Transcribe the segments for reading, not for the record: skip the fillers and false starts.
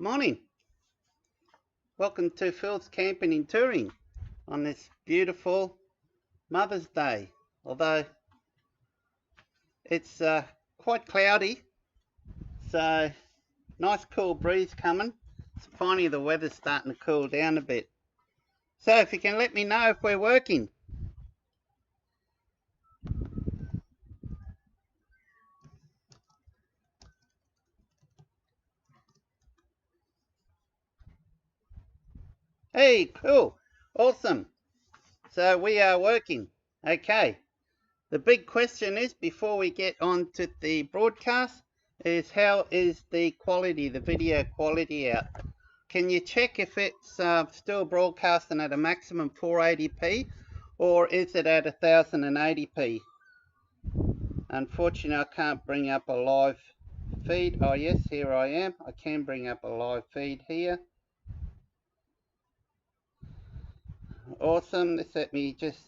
Morning. Welcome to Phil's Camping and Touring on this beautiful Mother's Day. Although it's quite cloudy, so nice cool breeze coming. It's finally the weather's starting to cool down a bit. So if you can let me know if we're working. Hey, cool. Awesome. So we are working. Okay. The big question is, before we get on to the broadcast, is how is the quality, the video quality out? Can you check if it's still broadcasting at a maximum 480p or is it at 1080p? Unfortunately, I can't bring up a live feed. Oh yes, here I am. I can bring up a live feed here. Awesome. Let me just,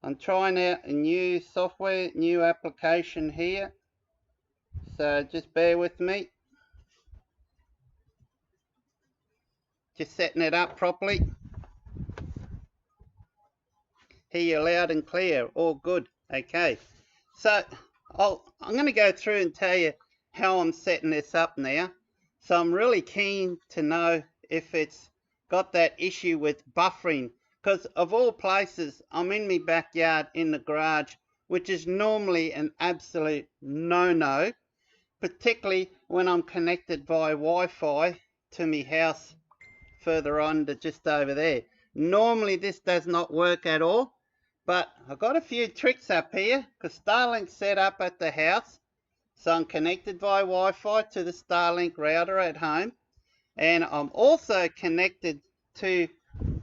I'm trying out a new software, new application here. So just bear with me. Just setting it up properly. Hear you loud and clear. All good. Okay. So I'm going to go through and tell you how I'm setting this up now. So I'm really keen to know if it's got that issue with buffering, because of all places, I'm in my backyard in the garage, which is normally an absolute no-no, particularly when I'm connected via Wi-Fi to my house further on to just over there. Normally this does not work at all, but I've got a few tricks up here because Starlink's set up at the house. So I'm connected via Wi-Fi to the Starlink router at home, and I'm also connected to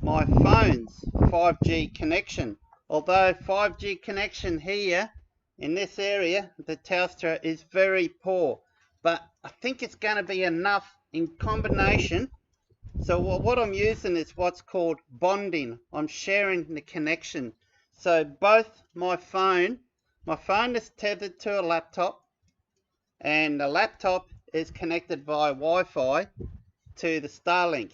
my phone's 5G connection. Although 5G connection here in this area, the Telstra, is very poor, but I think it's going to be enough in combination. So what I'm using is what's called bonding. I'm sharing the connection. So both my phone is tethered to a laptop, and the laptop is connected via Wi-Fi to the Starlink.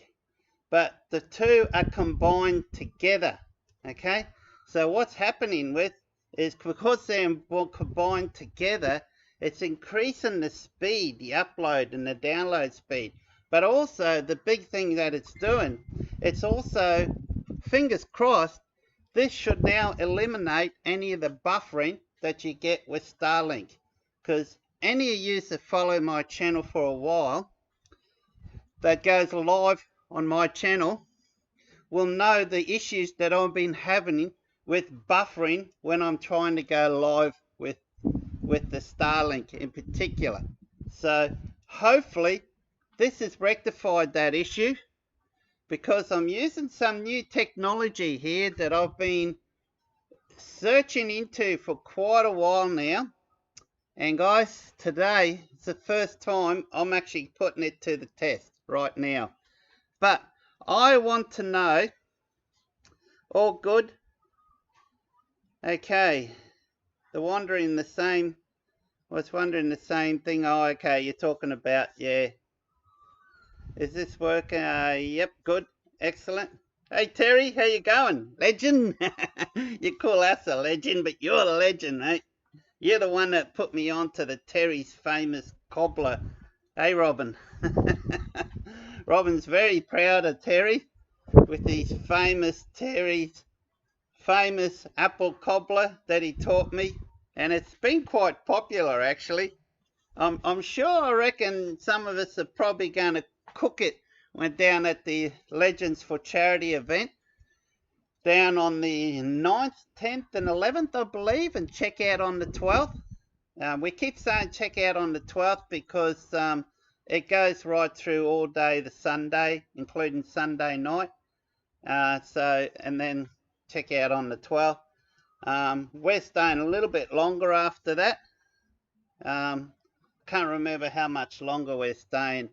But the two are combined together, okay? So what's happening with is, because they're combined together, it's increasing the speed, the upload and the download speed. But also the big thing that it's doing, it's also, fingers crossed, this should now eliminate any of the buffering that you get with Starlink. Because any of you that follow my channel for a while, that goes live on my channel, will know the issues that I've been having with buffering when I'm trying to go live with the Starlink in particular. So hopefully this has rectified that issue, because I'm using some new technology here that I've been searching into for quite a while now. And guys, today is the first time I'm actually putting it to the test right now. But I want to know, all good? Okay, was wondering the same thing. Oh, okay, you're talking about, yeah. Is this working? Yep, good, excellent. Hey Terry, how you going? Legend? You call us a legend, but you're the legend, mate. You're the one that put me on to the Terry's famous cobbler. Hey Robin. Robin's very proud of Terry with his Terry's famous apple cobbler that he taught me, and it's been quite popular actually. I'm sure, I reckon some of us are probably going to cook it when down at the Legends for Charity event down on the 9th, 10th and 11th, I believe, and check out on the 12th. We keep saying check out on the 12th because it goes right through all day the Sunday, including Sunday night. And then check out on the 12th. We're staying a little bit longer after that. Can't remember how much longer we're staying.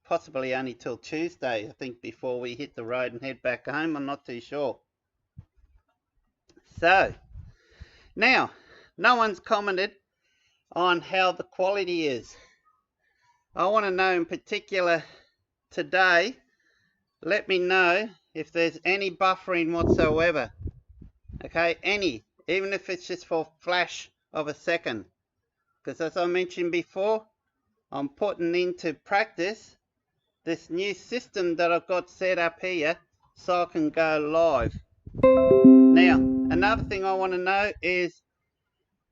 Possibly only till Tuesday, I think, before we hit the road and head back home. I'm not too sure. So, now, no one's commented on how the quality is. I want to know in particular today, let me know if there's any buffering whatsoever. Okay, any, even if it's just for a flash of a second. Because as I mentioned before, I'm putting into practice this new system that I've got set up here so I can go live. Now, another thing I want to know is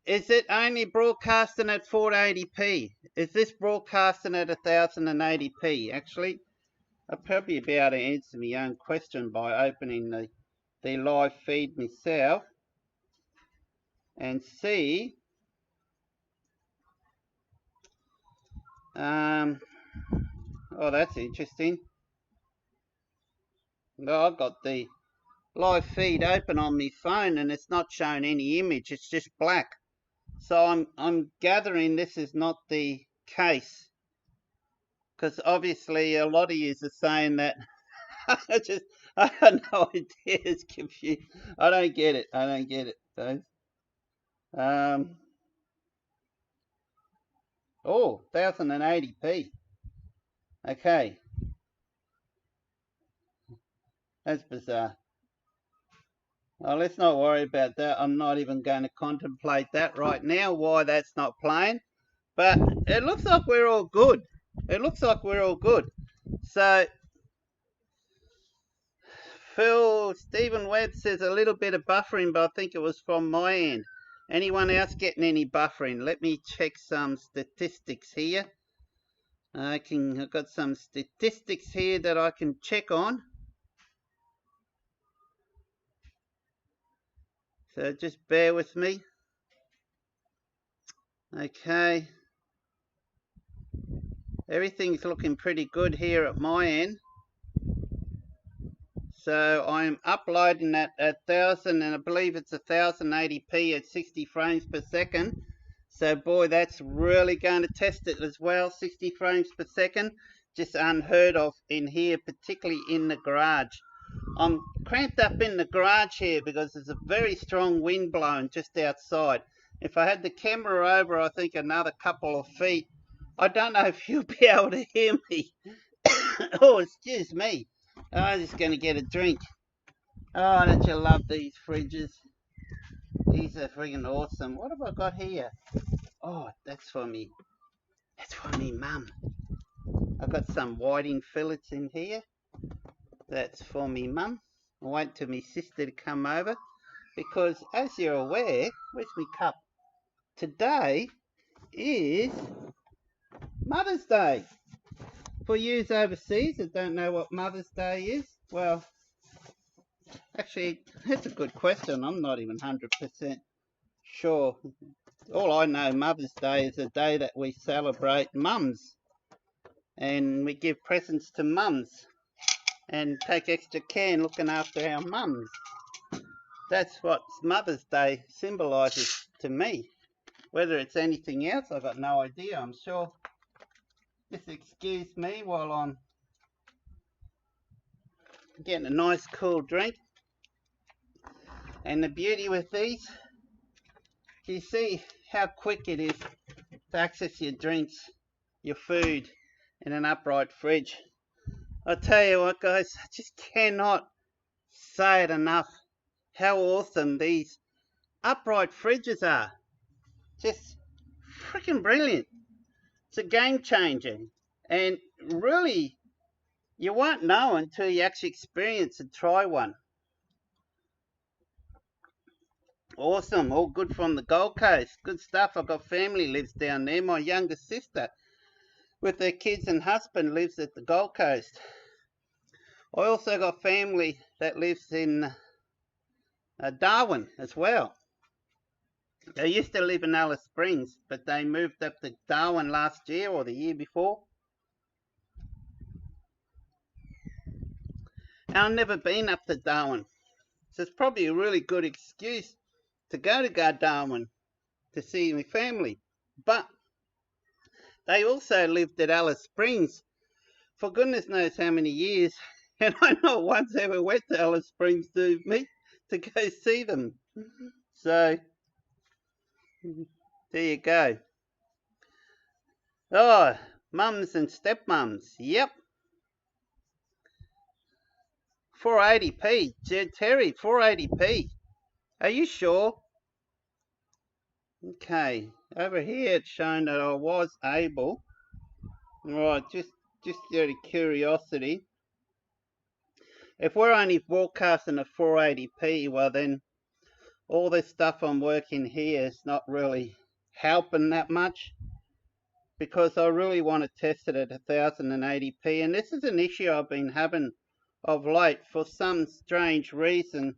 it only broadcasting at 480p? Is this broadcasting at 1080p? Actually, I'll probably be able to answer my own question by opening the live feed myself and see. Oh, that's interesting. Well, I've got the live feed open on my phone and it's not showing any image, it's just black. So I'm gathering this is not the case, because obviously a lot of you are saying that. I have no idea. It's confused. I don't get it. I don't get it. So, oh, 1080p. Okay, that's bizarre. Well, let's not worry about that. I'm not even going to contemplate that right now, why that's not playing. But it looks like we're all good. It looks like we're all good. So, Stephen Webb says a little bit of buffering, but I think it was from my end. Anyone else getting any buffering? Let me check some statistics here. I've got some statistics here that I can check on. So just bear with me. Okay. Everything's looking pretty good here at my end. So I'm uploading at 1000, and I believe it's 1080p at 60 frames per second. So boy, that's really going to test it as well. 60 frames per second, just unheard of in here, particularly in the garage. I'm cramped up in the garage here because there's a very strong wind blowing just outside. If I had the camera over, I think another couple of feet, I don't know if you'll be able to hear me. Oh, excuse me. I'm just going to get a drink. Oh, don't you love these fridges? These are friggin' awesome. What have I got here? Oh, that's for me. That's for me mum. I've got some whiting fillets in here. That's for me mum. I wait till my sister to come over, because as you're aware, where's my cup? Today is Mother's Day. For yous overseas that don't know what Mother's Day is, well, actually, that's a good question. I'm not even 100% sure. All I know, Mother's Day is a day that we celebrate mums, and we give presents to mums and take extra care in looking after our mums. That's what Mother's Day symbolises to me. Whether it's anything else, I've got no idea. I'm sure. Just excuse me while I'm getting a nice cool drink. And the beauty with these, you see how quick it is to access your drinks, your food in an upright fridge. I tell you what, guys, I just cannot say it enough how awesome these upright fridges are. Just freaking brilliant. It's a game changer, and really you won't know until you actually experience and try one. Awesome, all good from the Gold Coast. Good stuff. I've got family lives down there. My younger sister with their kids and husband lives at the Gold Coast. I also got family that lives in Darwin as well. They used to live in Alice Springs, but they moved up to Darwin last year or the year before. And I've never been up to Darwin, so it's probably a really good excuse to go to Darwin to see my family. But they also lived at Alice Springs for goodness knows how many years, and I not once ever went to Alice Springs to go see them. So there you go. Oh, Mums and stepmums. Yep. 480p. Terry, 480p. Are you sure? Okay. Over here it's showing that I was able. Right, just out of curiosity. If we're only broadcasting at 480p, well then all this stuff I'm working here is not really helping that much, because I really want to test it at 1080p, and this is an issue I've been having of late for some strange reason.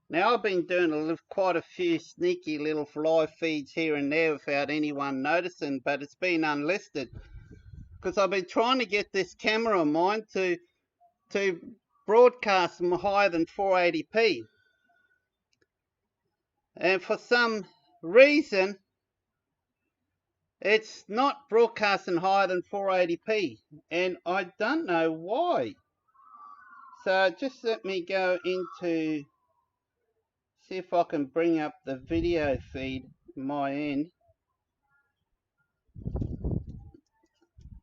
Now I've been doing quite a few sneaky little live feeds here and there without anyone noticing, but it's been unlisted because I've been trying to get this camera of mine to broadcast higher than 480p, and for some reason it's not broadcasting higher than 480p, and I don't know why. So just let me go into, see if I can bring up the video feed my end.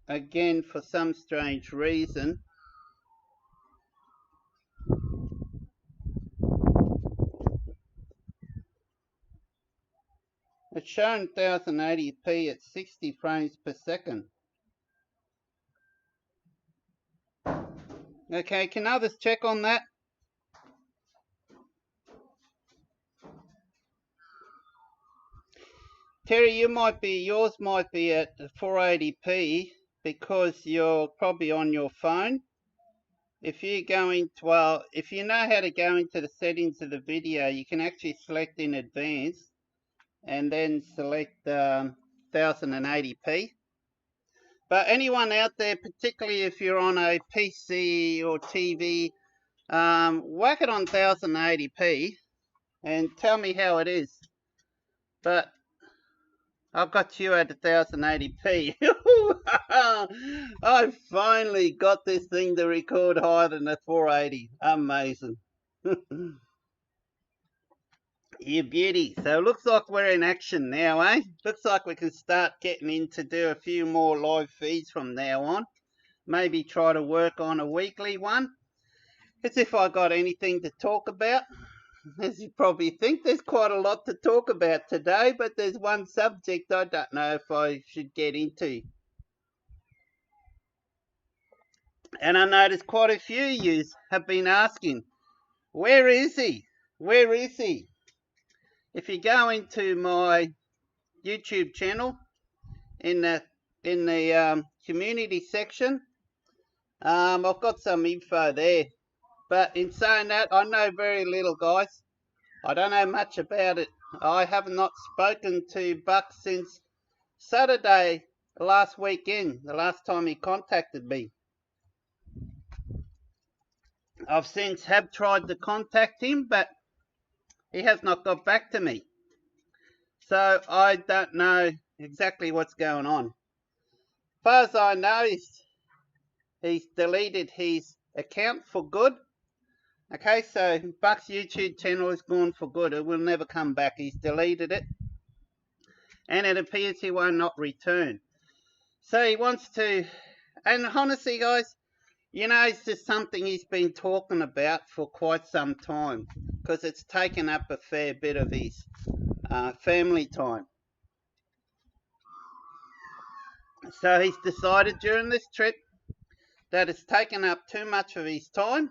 Again, for some strange reason, it's showing 1080p at 60 frames per second. Okay, can others check on that? Terry, yours might be at 480p because you're probably on your phone. If you go into, well, if you know how to go into the settings of the video, you can actually select in advance and then select 1080p. But anyone out there, particularly if you're on a PC or TV, whack it on 1080p and tell me how it is. But I've got you at 1080p. I finally got this thing to record higher than the 480. Amazing. You beauty. So it looks like we're in action now, eh? Looks like we can start getting in to do a few more live feeds from now on. Maybe try to work on a weekly one. As if I got anything to talk about. As you probably think, there's quite a lot to talk about today, but there's one subject I don't know if I should get into. And I noticed quite a few of you have been asking, where is he? Where is he? If you go into my YouTube channel, in the community section, I've got some info there. But in saying that, I know very little, guys. I don't know much about it. I have not spoken to Buck since Saturday last weekend, the last time he contacted me. I've since have tried to contact him, but he has not got back to me. So I don't know exactly what's going on. As far as I know, he's deleted his account for good. Okay, so Buck's YouTube channel is gone for good. It will never come back. He's deleted it. And it appears he will not return. So he wants to, and honestly guys, you know, it's just something he's been talking about for quite some time, because it's taken up a fair bit of his family time. So he's decided during this trip that it's taken up too much of his time,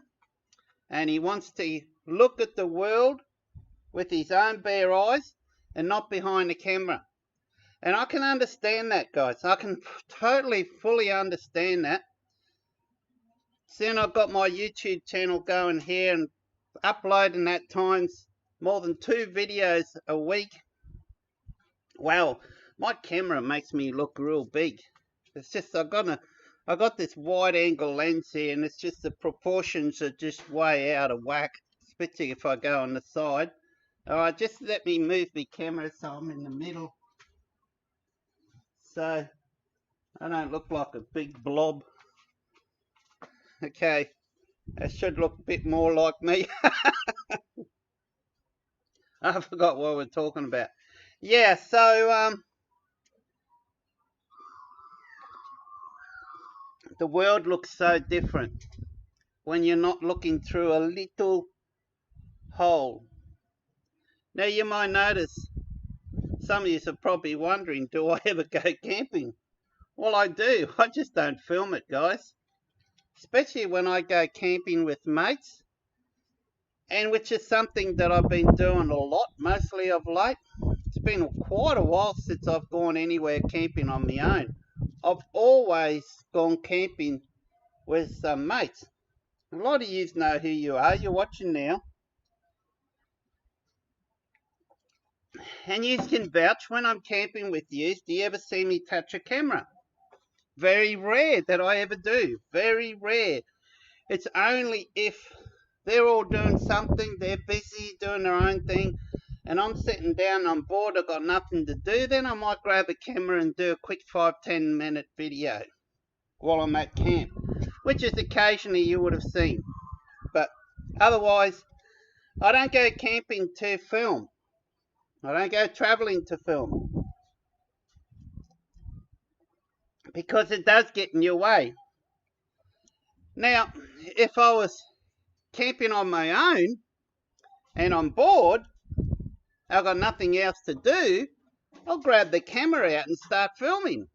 and he wants to look at the world with his own bare eyes and not behind the camera. And I can understand that, guys. I can totally, fully understand that. Soon I've got my YouTube channel going here and uploading at times more than 2 videos a week. Well, my camera makes me look real big. It's just I got this wide angle lens here, and it's just the proportions are just way out of whack, especially if I go on the side. Alright, just let me move my camera so I'm in the middle, so I don't look like a big blob. Okay, it should look a bit more like me. I forgot what we're talking about. Yeah, so The world looks so different when you're not looking through a little hole. Now you might notice, some of you are probably wondering, do I ever go camping? Well, I do. I just don't film it, guys. Especially when I go camping with mates, and which is something that I've been doing a lot, mostly of late. It's been quite a while since I've gone anywhere camping on my own. I've always gone camping with some mates. A lot of you know who you are. You're watching now. And you can vouch when I'm camping with you. Do you ever see me touch a camera? Very rare that I ever do. Very rare. It's only if they're all doing something, they're busy doing their own thing, and I'm sitting down on board, I've got nothing to do, then I might grab a camera and do a quick 5-10 minute video while I'm at camp, which is occasionally you would have seen. But otherwise, I don't go camping to film. I don't go traveling to film, because it does get in your way. Now, if I was camping on my own and I'm bored, I've got nothing else to do, I'll grab the camera out and start filming.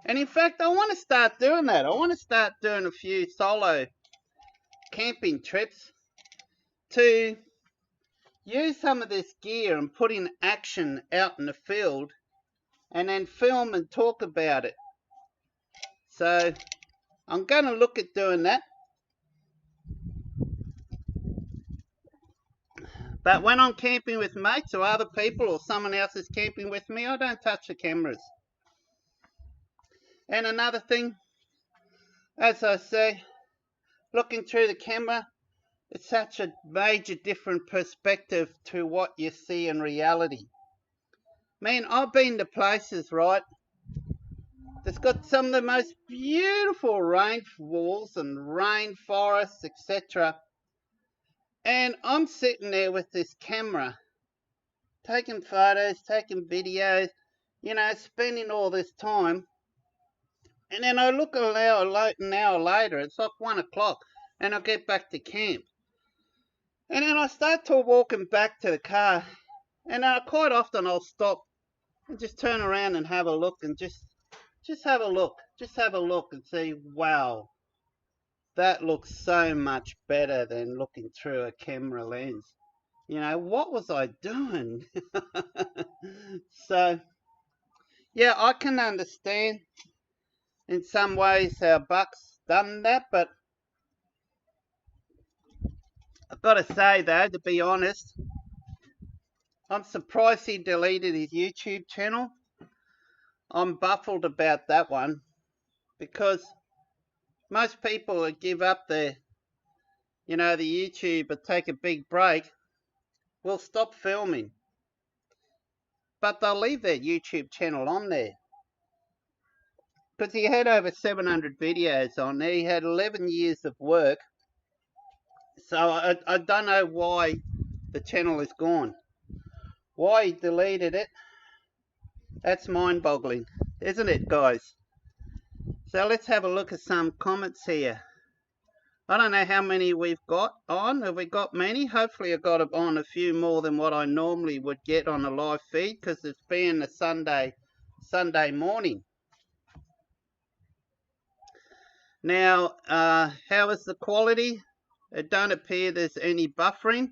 And in fact, I want to start doing that. I want to start doing a few solo camping trips to use some of this gear and put in action out in the field, and then film and talk about it. So I'm going to look at doing that. But when I'm camping with mates or other people, or someone else is camping with me, I don't touch the cameras. And another thing, as I say, looking through the camera, it's such a major different perspective to what you see in reality. Man, I've been to places, right, that's got some of the most beautiful rainfalls and rainforests, etc. And I'm sitting there with this camera, taking photos, taking videos, you know, spending all this time. And then I look an hour later, it's like 1 o'clock, and I get back to camp. And then I start to walking back to the car, and quite often I'll stop and just turn around and have a look, and just have a look, and see, wow, that looks so much better than looking through a camera lens. You know, what was I doing? So, yeah, I can understand in some ways how Buck's done that, but I've got to say though, to be honest, I'm surprised he deleted his YouTube channel. I'm baffled about that one, because most people that give up their, you know, the YouTube or take a big break will stop filming. But they'll leave their YouTube channel on there. Because he had over 700 videos on there. He had 11 years of work. So I don't know why the channel is gone. Why he deleted it, that's mind-boggling, isn't it, guys? So let's have a look at some comments here. I don't know how many we've got on. Have we got many? Hopefully I've got on a few more than what I normally would get on a live feed, because it's been a Sunday morning. Now, how is the quality? It don't appear there's any buffering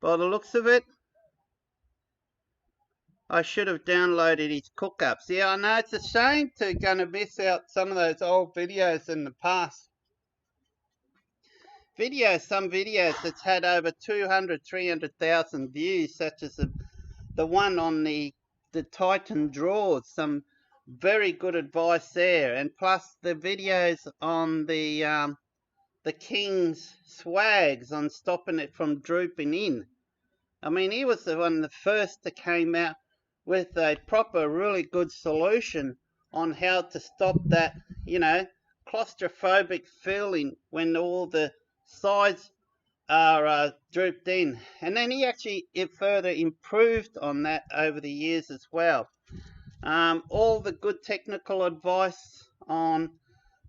by the looks of it. I should have downloaded his cook-ups. Yeah, I know, it's a shame to gonna miss out some of those old videos in the past. Some videos that's had over 200,000-300,000 views, such as the one on the Titan drawers. Some very good advice there, and plus the videos on the King's swags on stopping it from drooping in. I mean, he was the one, the first that came out with a proper, really good solution on how to stop that, you know, claustrophobic feeling when all the sides are drooped in. And then he actually further improved on that over the years as well. All the good technical advice on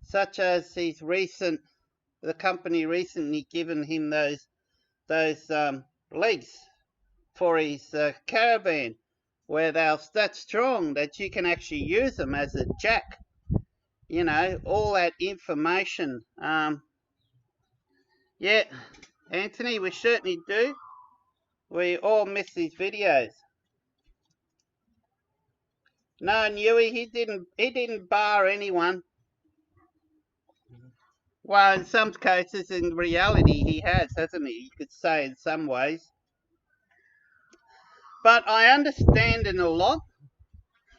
such as the company recently given him those legs for his caravan, where they're that strong that you can actually use them as a jack. You know, all that information. Yeah, Anthony, we certainly do. We all miss these videos. No, Newey, he didn't bar anyone. Well, in some cases, in reality, he has, hasn't he? You could say in some ways. But I understand in a lot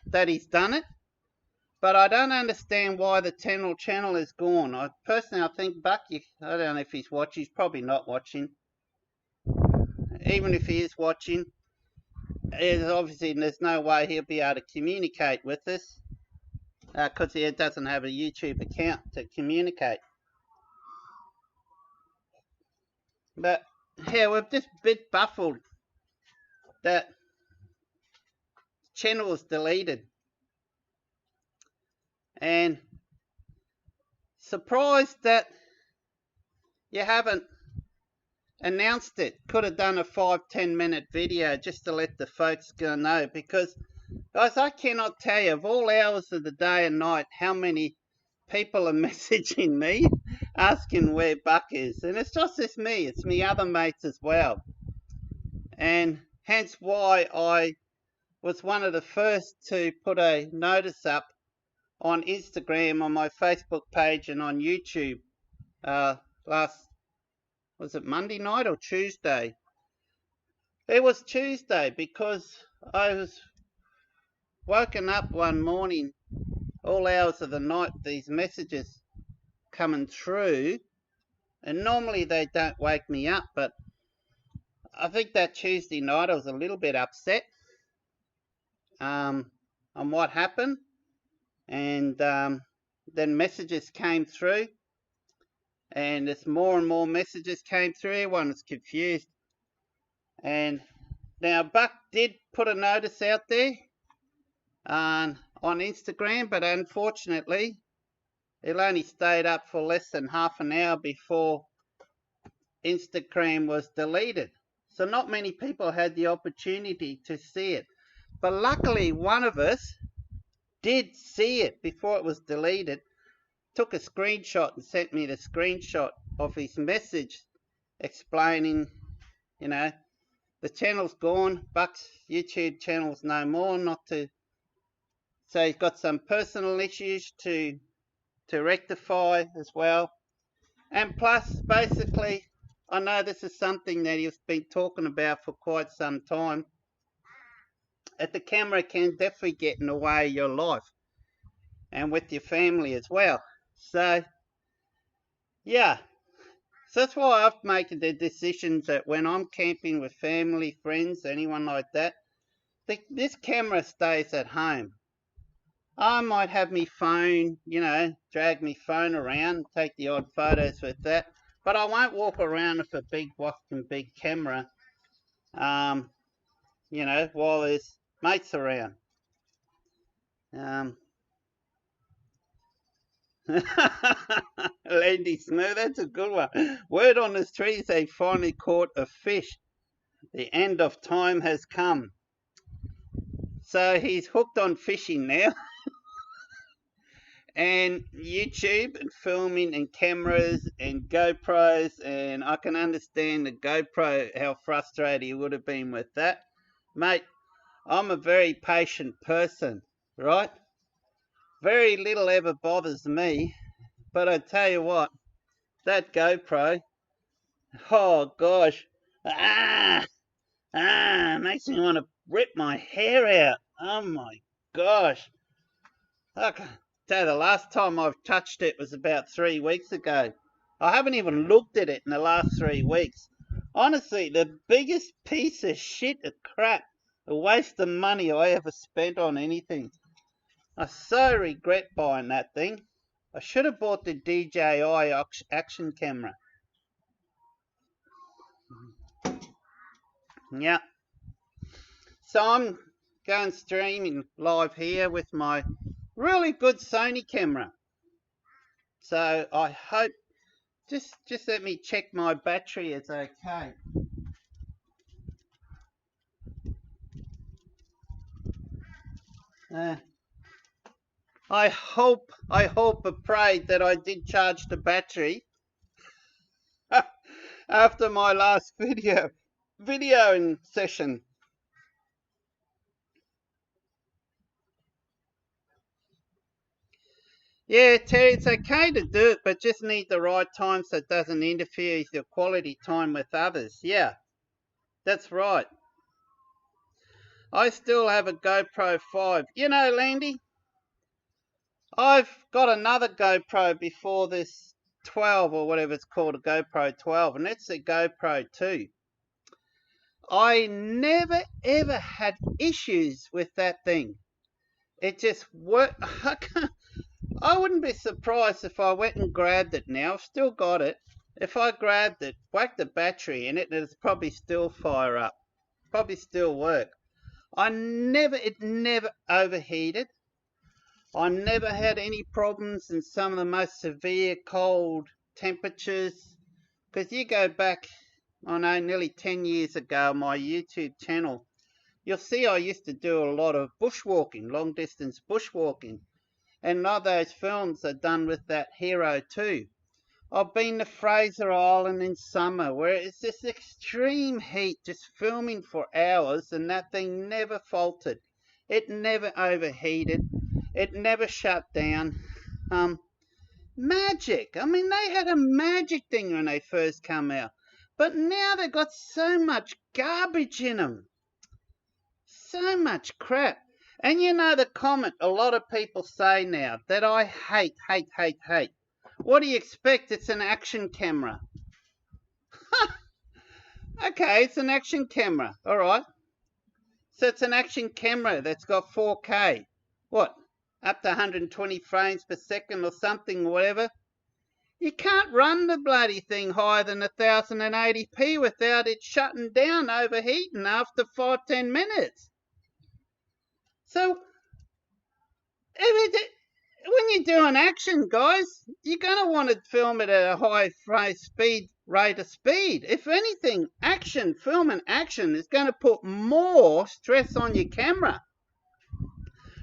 that he's done it. But I don't understand why the channel is gone. I think Buck, I don't know if he's watching. He's probably not watching. Even if he is watching, obviously there's no way he'll be able to communicate with us because he doesn't have a YouTube account to communicate. But yeah, we're just a bit baffled that channel was deleted. And surprised that you haven't announced it. Could have done a 5-10 minute video just to let the folks know, because guys, I cannot tell you of all hours of the day and night how many people are messaging me asking where Buck is, and it's not just me, it's me other mates as well, and hence why I was one of the first to put a notice up on Instagram, on my Facebook page, and on YouTube was it Monday night or Tuesday? It was Tuesday, because I was woken up one morning, all hours of the night, these messages coming through, and normally they don't wake me up, but I think that Tuesday night I was a little bit upset on what happened, and then messages came through, and as more and more messages came through, everyone was confused. And now Buck did put a notice out there on Instagram, but unfortunately it only stayed up for less than half an hour before Instagram was deleted. So not many people had the opportunity to see it. But luckily one of us did see it before it was deleted, took a screenshot and sent me the screenshot of his message explaining, you know, the channel's gone, Buck's YouTube channel's no more, so he's got some personal issues to rectify as well. And plus, basically, I know this is something that he's been talking about for quite some time, that the camera can definitely get in the way of your life and with your family as well. So, yeah. So that's why I've made the decisions that when I'm camping with family, friends, anyone like that, this camera stays at home. I might have me phone, you know, drag me phone around, take the odd photos with that, but I won't walk around with a big camera, you know, while there's mates around. Landy Smooth, that's a good one. Word on the street, they finally caught a fish. The end of time has come. So he's hooked on fishing now. And YouTube and filming and cameras and GoPros, and I can understand the GoPro, how frustrated he would have been with that. Mate, I'm a very patient person, right? Very little ever bothers me, but I tell you what, that GoPro, oh gosh, makes me want to rip my hair out. Oh my gosh. Okay. So the last time I've touched it was about 3 weeks ago. I haven't even looked at it in the last 3 weeks. Honestly, the biggest piece of shit of crap, a waste of money I ever spent on anything. I so regret buying that thing. I should have bought the DJI action camera. Yeah. So I'm going streaming live here with my really good Sony camera. So I hope, just let me check my battery is okay. I hope and pray that I did charge the battery after my last videoing session. Yeah, Terry, it's okay to do it, but just need the right time so it doesn't interfere with your quality time with others. Yeah, that's right. I still have a GoPro 5. You know, Landy, I've got another GoPro before this 12 or whatever it's called, a GoPro 12, and it's a GoPro 2. I never ever had issues with that thing. It just worked. I wouldn't be surprised if I went and grabbed it now. I've still got it. If I grabbed it, whacked the battery in it, it'd probably still fire up. Probably still work. It never overheated. I never had any problems in some of the most severe cold temperatures. Because you go back, I know, nearly 10 years ago, my YouTube channel, you'll see I used to do a lot of bushwalking, long distance bushwalking. And a lot of those films are done with that Hero 2. I've been to Fraser Island in summer where it's this extreme heat, just filming for hours, and that thing never faltered. It never overheated. It never shut down. Magic. I mean, they had a magic thing when they first come out. But now they've got so much garbage in them. So much crap. And you know the comment a lot of people say now that I hate. What do you expect? It's an action camera. Okay, it's an action camera. All right. So it's an action camera that's got 4K. What? Up to 120 frames per second or something, whatever. You can't run the bloody thing higher than 1080p without it shutting down, overheating after 5-10 minutes. So when you're doing action, guys, you're going to want to film it at a high rate of speed. If anything, filming action is going to put more stress on your camera.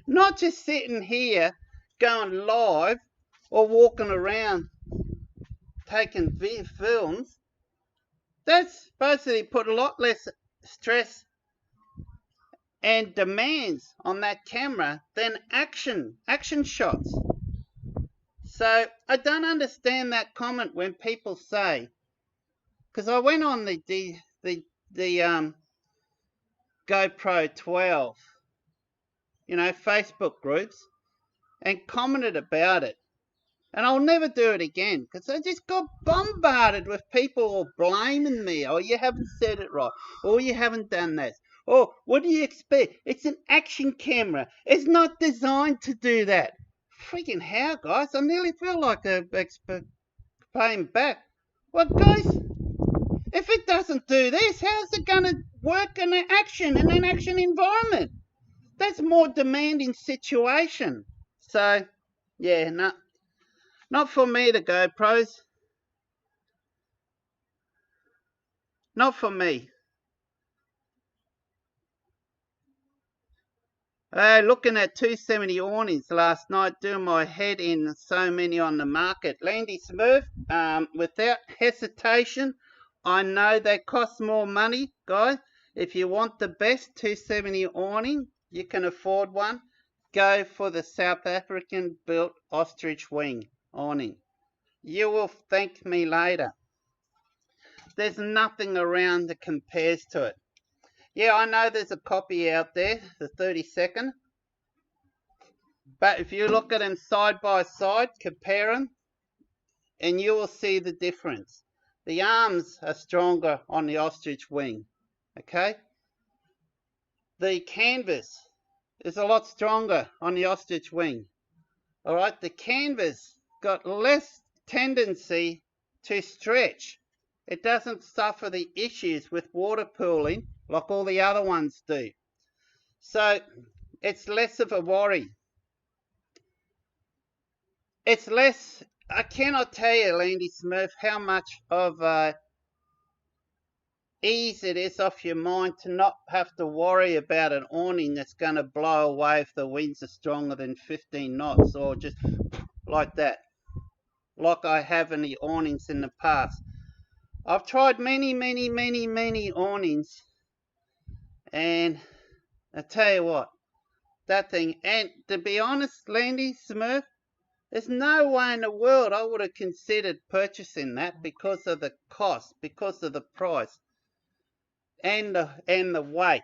Not just sitting here going live or walking around taking films. That's supposedly put a lot less stress and demands on that camera than action shots. So I don't understand that comment when people say, because I went on the GoPro 12, Facebook groups and commented about it. And I'll never do it again because I just got bombarded with people all blaming me. Oh, you haven't said it right. Oh, you haven't done this. Oh, what do you expect? It's an action camera. It's not designed to do that. Freaking hell, guys. I nearly feel like a paying back. Well, guys, if it doesn't do this, how's it going to work in an action environment? That's more demanding situation. So, yeah, no. Not for me, the GoPros. Not for me. Looking at 270 awnings last night, doing my head in so many on the market. Landy Smurf, without hesitation, I know they cost more money, guys. If you want the best 270 awning, you can afford one. Go for the South African built ostrich wing awning. You will thank me later. There's nothing around that compares to it. Yeah, I know there's a copy out there, the 32nd. But if you look at them side by side, compare them, and you will see the difference. The arms are stronger on the ostrich wing, okay? The canvas is a lot stronger on the ostrich wing. All right, the canvas got less tendency to stretch. It doesn't suffer the issues with water pooling like all the other ones do. So it's less of a worry. It's less I cannot tell you, Landy Smith, how much of ease it is off your mind to not have to worry about an awning that's going to blow away if the winds are stronger than 15 knots or just like that, like I have in the awnings in the past. I've tried many awnings, and I tell you what, that thing, and to be honest, Landy Smith, there's no way in the world I would have considered purchasing that because of the cost, because of the price, and the weight.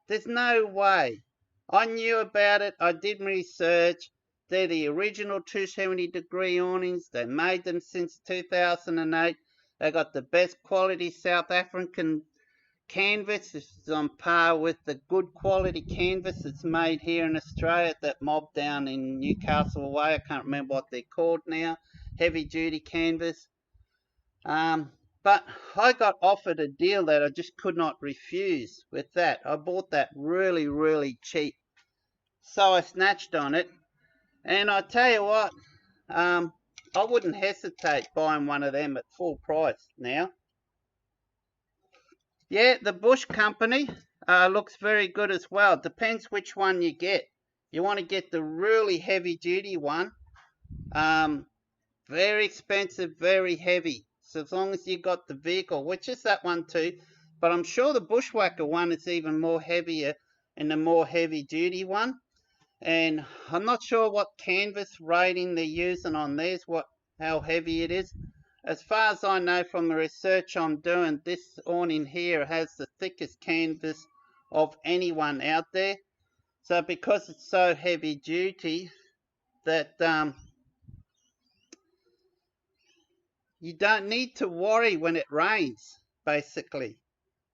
There's no way. I knew about it. I did research. They're the original 270-degree awnings. They made them since 2008. They got the best quality South African canvas. This is on par with the good quality canvas that's made here in Australia at that mob down in Newcastle Way. I can't remember what they're called now. Heavy duty canvas. But I got offered a deal that I just could not refuse with that. I bought that really cheap. So I snatched on it. And I tell you what, I wouldn't hesitate buying one of them at full price now. Yeah, the Bush Company looks very good as well. Depends which one you get. You want to get the really heavy duty one. Very expensive, very heavy. So as long as you got the vehicle, which is that one too. But I'm sure the Bushwhacker one is even more heavier and the more heavy duty one. And I'm not sure what canvas rating they're using on theirs, how heavy it is. As far as I know from the research I'm doing, this awning here has the thickest canvas of anyone out there. So because it's so heavy duty that you don't need to worry when it rains, basically.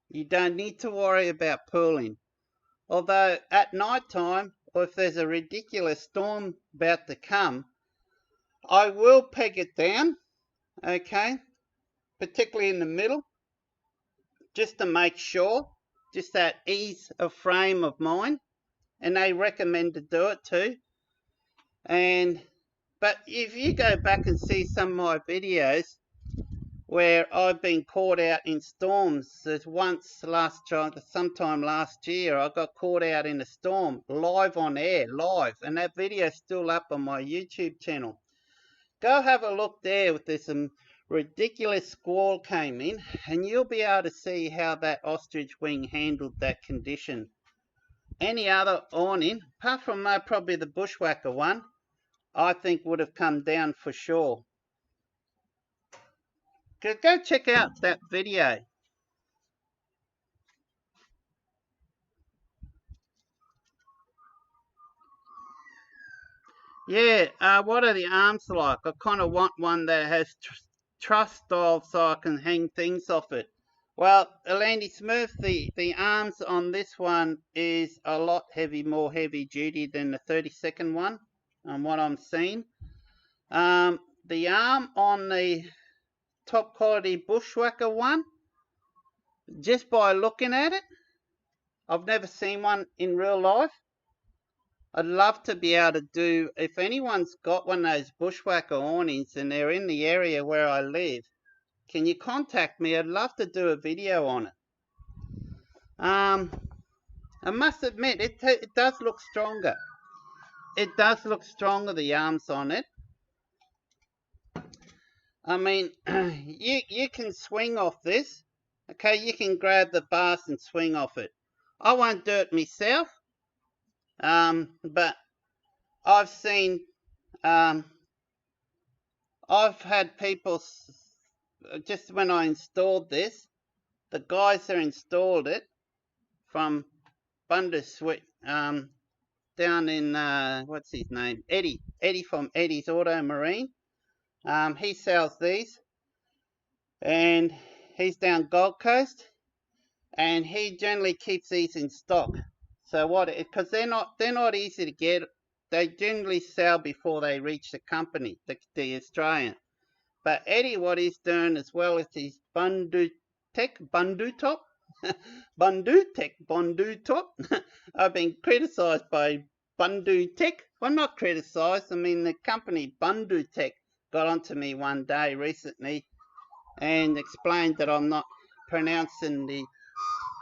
You don't need to worry about pooling. Although at night time, or if there's a ridiculous storm about to come, I will peg it down, okay, particularly in the middle, just to make sure, just that ease of frame of mind. And they recommend to do it too. But if you go back and see some of my videos where I've been caught out in storms, there's once sometime last year, I got caught out in a storm, live on air, and that video's still up on my YouTube channel. Go have a look there. There's some ridiculous squall came in, and you'll be able to see how that ostrich wing handled that condition. Any other awning, apart from probably the Bushwhacker one, I think would have come down for sure. Go check out that video. Yeah, what are the arms like? I kind of want one that has truss style so I can hang things off it. Well, Landy Smith, the arms on this one is a lot more heavy duty than the 32nd one, on what I'm seeing. The arm on the top quality Bushwhacker one, just by looking at it, I've never seen one in real life. I'd love to be able to do, if anyone's got one of those Bushwhacker awnings and they're in the area where I live, can you contact me? I'd love to do a video on it. I must admit, it does look stronger. It does look stronger, the arms on it. I mean, you can swing off this. Okay, you can grab the bars and swing off it. I won't do it myself. But I've seen, I've had people, just when I installed this, the guys who installed it from Bundesweet, down in, what's his name, Eddie from Eddie's Auto Marine, he sells these, and he's down Gold Coast, and he generally keeps these in stock. So because they're not easy to get. They generally sell before they reach the company, the Australian. But Eddie, what he's doing as well is his Bundu Top. I've been criticised by Bundu Tech. Well, not criticised. I mean the company Bundu Tech. got onto me one day recently and explained that I'm not pronouncing the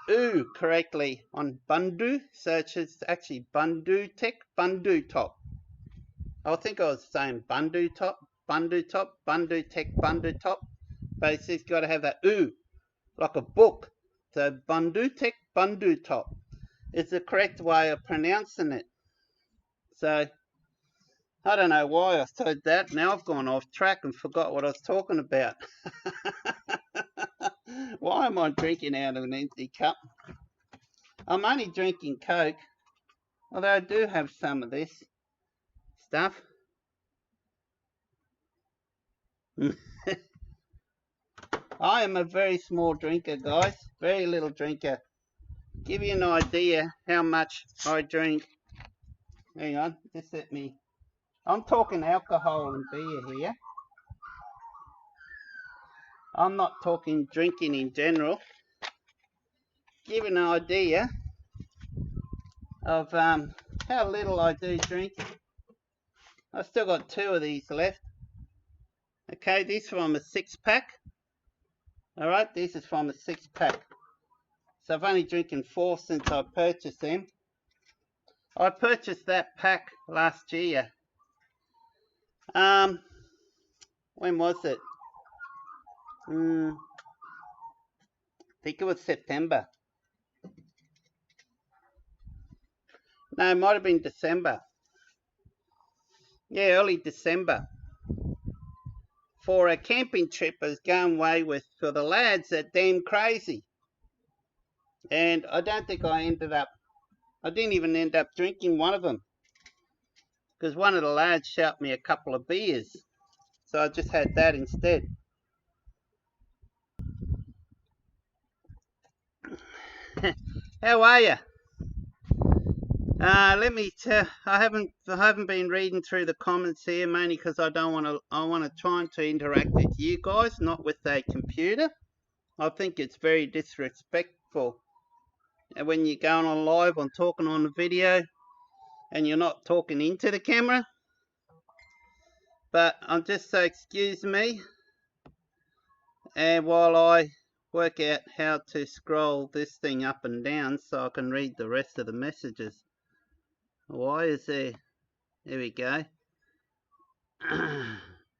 oo correctly on Bundu, so it's actually Bundu Tech, Bundu Top. I think I was saying Bundu Top, Bundu Top, Bundu Tech, Bundu Top, but it's just got to have that oo, like a book. So Bundu Tech, Bundu Top is the correct way of pronouncing it. So I don't know why I said that. Now I've gone off track and forgot what I was talking about. Why am I drinking out of an empty cup? I'm only drinking Coke, although I do have some of this stuff. I am a very small drinker, guys. Very little drinker. Give you an idea how much I drink. Hang on, just let me... I'm talking alcohol and beer here. I'm not talking drinking in general. Give you an idea of how little I do drink. I've still got 2 of these left. Okay, this is from a 6-pack. Alright, this is from a 6-pack. So I've only drinking 4 since I purchased them. I purchased that pack last year. When was it? I think it was September. No, it might have been December. Yeah, early December. For a camping trip I was going away with for the lads at Damn Crazy. And I don't think I didn't even end up drinking one of them. Because one of the lads shot me a couple of beers. So I just had that instead. How are you? Let me tell. I haven't been reading through the comments here, mainly because I want to try to interact with you guys, not with a computer. I think it's very disrespectful when you're going on live and talking on the video, and you're not talking into the camera. But I'm just so excuse me, and while I work out how to scroll this thing up and down so I can read the rest of the messages. Why is there... There we go.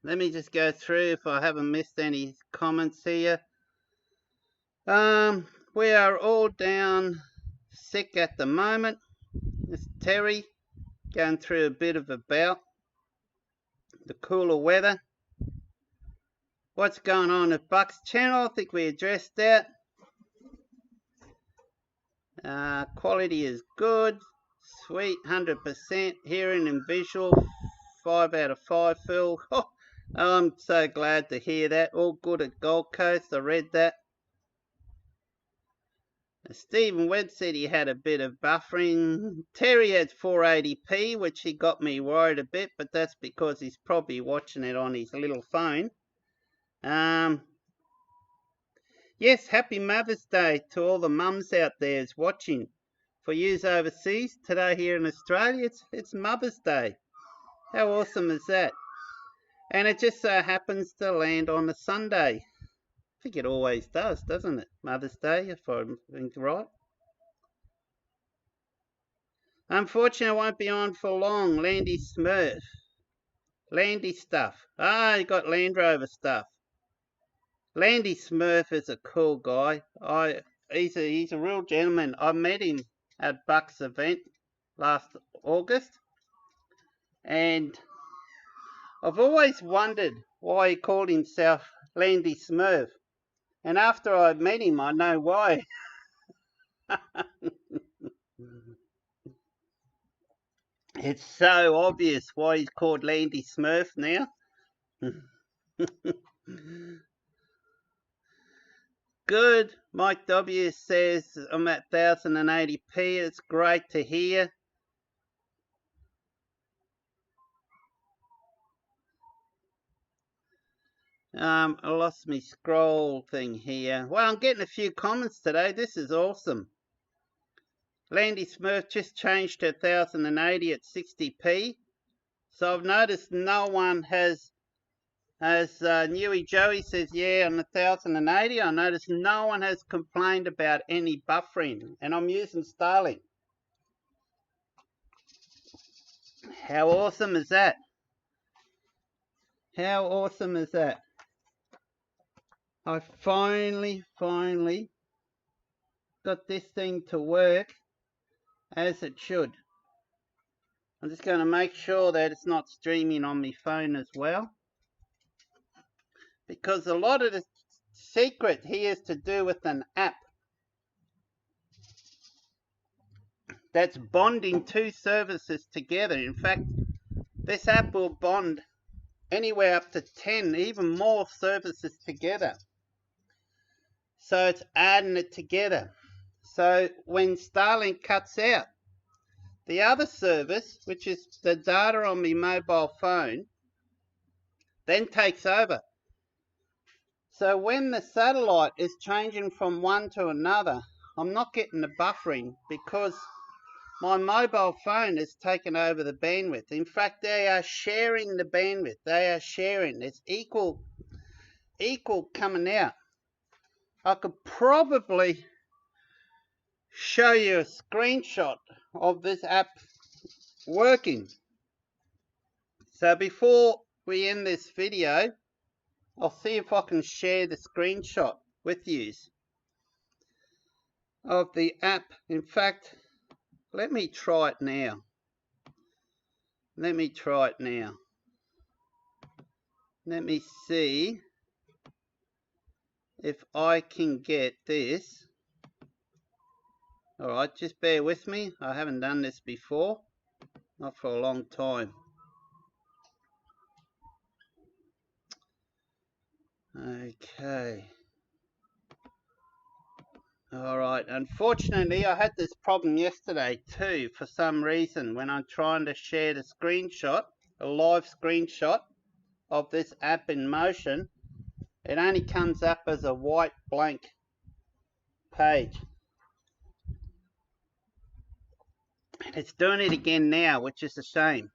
Let me just go through if I haven't missed any comments here. We are all down sick at the moment. It's Terry going through a bit of a bout. The cooler weather. What's going on at Buck's channel? I think we addressed that. Quality is good. Sweet, 100%. Hearing and visual, 5 out of 5, Phil. Oh, I'm so glad to hear that. All good at Gold Coast. I read that. Stephen Webb said he had a bit of buffering. Terry had 480p, which he got me worried a bit, but that's because he's probably watching it on his little phone. Yes, happy Mother's Day to all the mums out there who's watching. For yous overseas, today here in Australia, it's Mother's Day. How awesome is that? And it just so happens to land on a Sunday. I think it always does, doesn't it? Mother's Day, if I think right. Unfortunately, I won't be on for long. Landy Smurf. Landy stuff. You got Land Rover stuff. Landy Smurf is a cool guy. He's a real gentleman. I met him at Buck's event last August, and I've always wondered why he called himself Landy Smurf. And after I met him, I know why. It's so obvious why he's called Landy Smurf now. Good. Mike W says I'm at 1080p. It's great to hear. I lost my scroll thing here. Well, I'm getting a few comments today. This is awesome. Landy Smurf just changed to 1080 at 60p. So I've noticed no one has As Newy Joey says, yeah, on the 1080, I noticed no one has complained about any buffering, and I'm using Starlink. How awesome is that? How awesome is that? I finally got this thing to work as it should. I'm just going to make sure that it's not streaming on my phone as well, because a lot of the secret here is to do with an app that's bonding two services together. In fact, this app will bond anywhere up to 10, even more services together. So it's adding it together. So when Starlink cuts out, the other service, which is the data on my mobile phone, then takes over. So when the satellite is changing from one to another, I'm not getting the buffering because my mobile phone has taken over the bandwidth. In fact, they are sharing the bandwidth. They are sharing. It's equal coming out. I could probably show you a screenshot of this app working. So before we end this video, I'll see if I can share the screenshot with you of the app. In fact, let me try it now. Let me try it now. Let me see if I can get this. Alright, just bear with me. I haven't done this before. Not for a long time. Okay. Alright, unfortunately I had this problem yesterday too for some reason when I'm trying to share the screenshot, a live screenshot of this app in motion. It only comes up as a white blank page. It's doing it again now, which is a shame.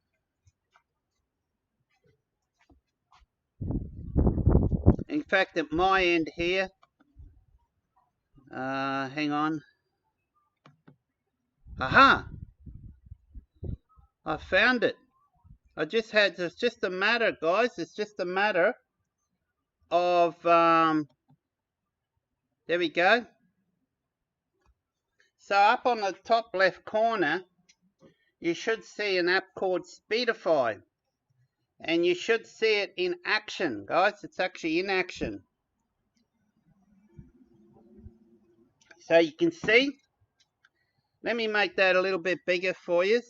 In fact, at my end here, hang on. Aha! I found it. It's just a matter, guys. It's just a matter of, there we go. So up on the top left corner, you should see an app called Speedify. And you should see it in action, guys. It's actually in action. So you can see. Let me make that a little bit bigger for you.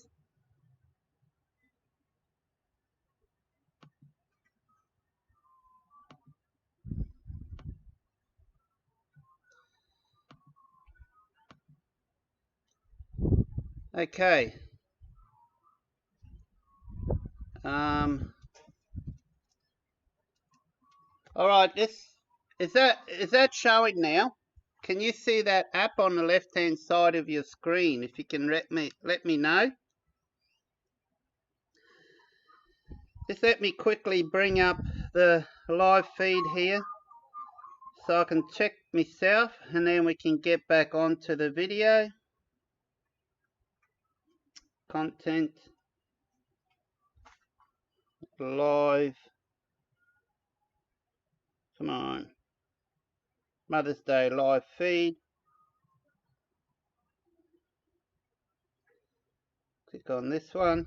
Okay. All right. Is that showing now? Can you see that app on the left-hand side of your screen? If you can let me know. Just let me quickly bring up the live feed here so I can check myself, and then we can get back onto the video. Content. Live. Come on. Mother's Day live feed. Click on this one.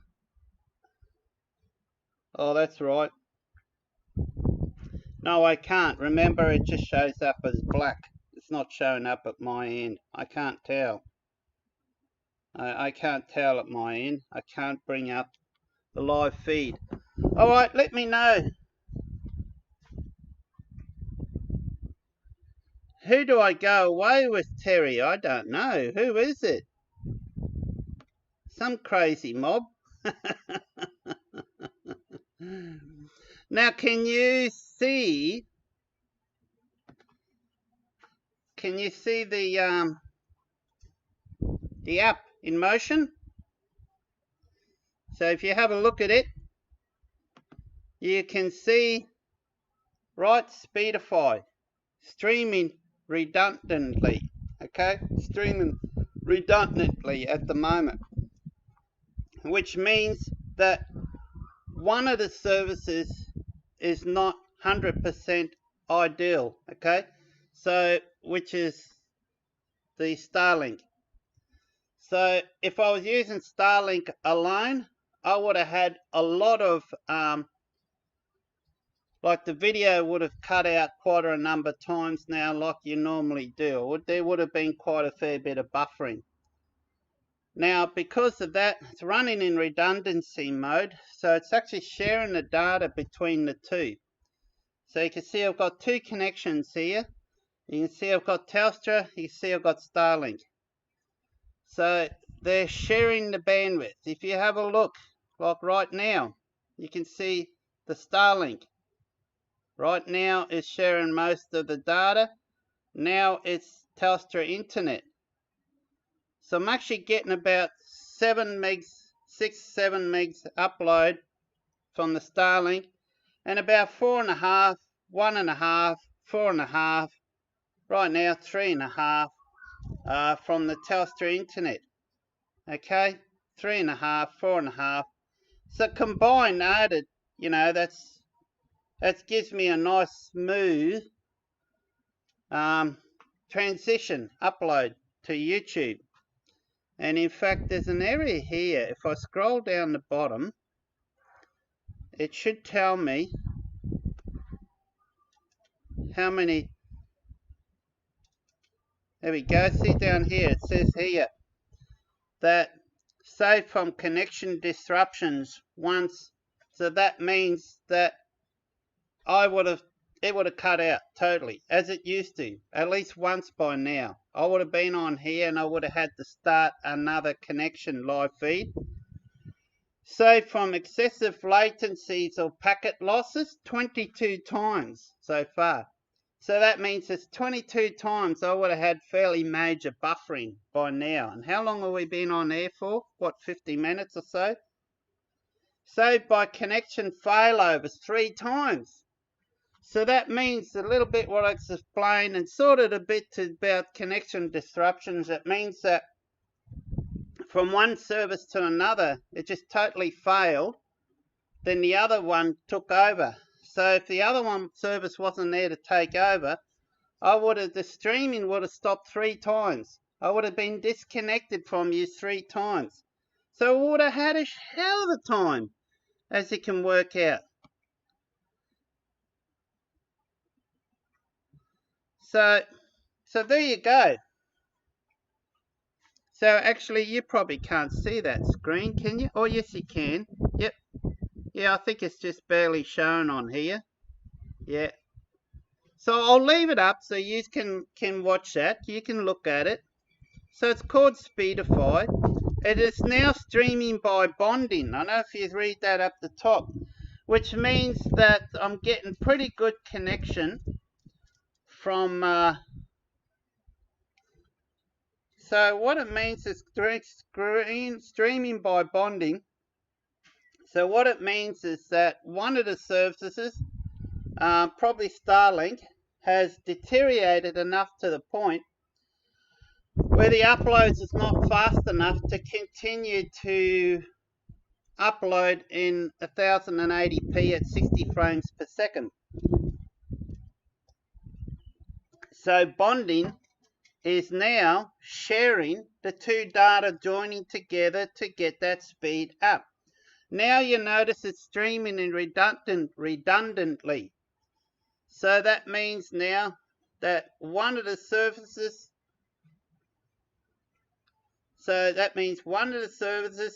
Oh, that's right. No, I can't. Remember, it just shows up as black. It's not showing up at my end. I can't tell. I can't tell at my end. I can't bring up the live feed. All right, let me know. Who do I go away with, Terry? I don't know. Who is it? Some crazy mob. Now, can you see the app in motion? So if you have a look at it, you can see right? Speedify, streaming redundantly, okay? Streaming redundantly at the moment, which means that one of the services is not 100% ideal, okay? So, which is the Starlink. So if I was using Starlink alone, I would have had a lot of, like the video would have cut out quite a number of times now like you normally do. There would have been quite a fair bit of buffering. Now, because of that, it's running in redundancy mode, so it's actually sharing the data between the two. So you can see I've got two connections here. You can see I've got Telstra, you can see I've got Starlink. So they're sharing the bandwidth. If you have a look, like right now, you can see the Starlink. Right now is sharing most of the data. Now it's Telstra Internet. So I'm actually getting about 7 megs, 6-7 megs upload from the Starlink, and about 4.5, 1.5, 4.5, right now 3.5 from the Telstra Internet. Okay, 3.5, 4.5. So combined, added, you know, that gives me a nice smooth transition upload to YouTube. And in fact, there's an area here. If I scroll down the bottom, it should tell me how many. There we go. See down here, it says here that saved from connection disruptions once. So that means that it would have cut out totally, as it used to, at least once by now. I would have been on here and I would have had to start another connection live feed. Saved from excessive latencies or packet losses 22 times so far. So that means it's 22 times I would have had fairly major buffering by now. And how long have we been on air for? What, 50 minutes or so? Saved by connection failovers 3 times. So that means a little bit what I explained and sort of a bit about connection disruptions. It means that from one service to another, it just totally failed. Then the other one took over. So if the other one service wasn't there to take over, the streaming would have stopped 3 times. I would have been disconnected from you 3 times. So I would have had a hell of a time, as you can work out. So there you go. So actually, you probably can't see that screen, can you? Oh, yes, you can. Yep. Yeah, I think it's just barely shown on here. Yeah. So I'll leave it up so you can watch that. You can look at it. So it's called Speedify. It is now streaming by bonding. I don't know if you read that up the top, which means that I'm getting pretty good connection from. So what it means is streaming by bonding. So what it means is that one of the services, probably Starlink, has deteriorated enough to the point where the uploads is not fast enough to continue to upload in 1080p at 60 frames per second. So bonding is now sharing the two data, joining together to get that speed up. Now you notice it's streaming in redundantly. So that means now that one of the services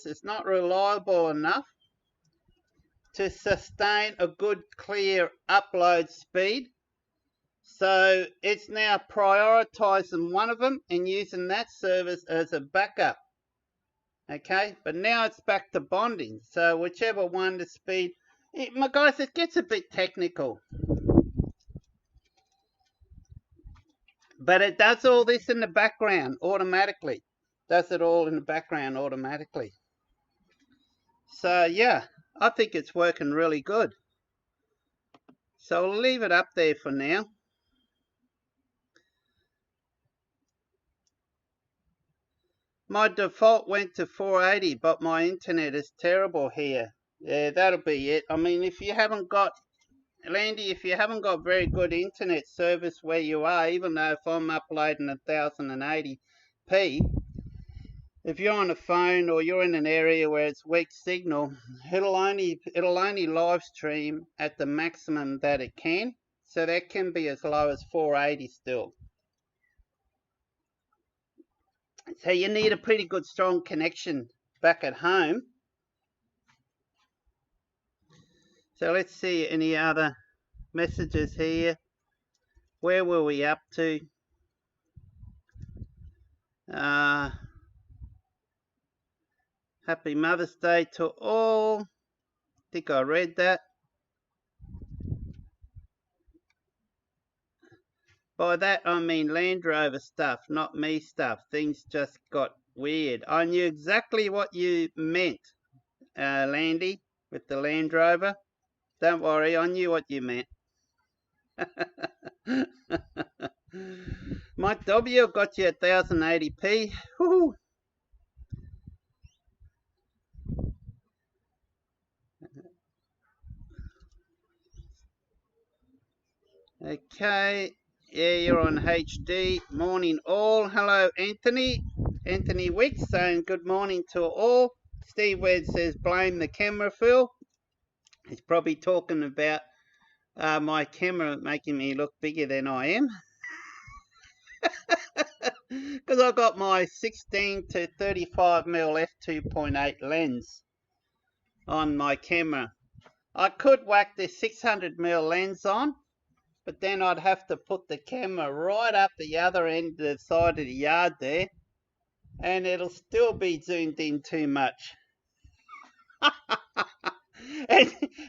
is not reliable enough to sustain a good clear upload speed. So it's now prioritizing one of them and using that service as a backup. Okay, but now it's back to bonding. So whichever one the speed, guys, it gets a bit technical. But it does all this in the background automatically. Does it all in the background automatically. So yeah, I think it's working really good. So I'll leave it up there for now. My default went to 480, but my internet is terrible here. Yeah, that'll be it. I mean, if you haven't got, Landy, if you haven't got very good internet service where you are, even though if I'm uploading 1080p, if you're on a phone or you're in an area where it's weak signal, it'll only live stream at the maximum that it can. So that can be as low as 480 still. So you need a pretty good strong connection back at home. So let's see any other messages here. Where were we up to? Happy Mother's Day to all. Think I read that. By that I mean Land Rover stuff, not me stuff. Things just got weird. I knew exactly what you meant, Landy, with the Land Rover. Don't worry, I knew what you meant. Mike W got you at 1080p. Woohoo! Okay, yeah, you're on HD. Morning all. Hello, Anthony. Anthony Wicks saying good morning to all. Steve Wed says blame the camera, Phil. He's probably talking about my camera making me look bigger than I am. Because I got my 16 to 35mm f2.8 lens on my camera. I could whack the 600mm lens on, but then I'd have to put the camera right up the other end of the side of the yard there, and it'll still be zoomed in too much.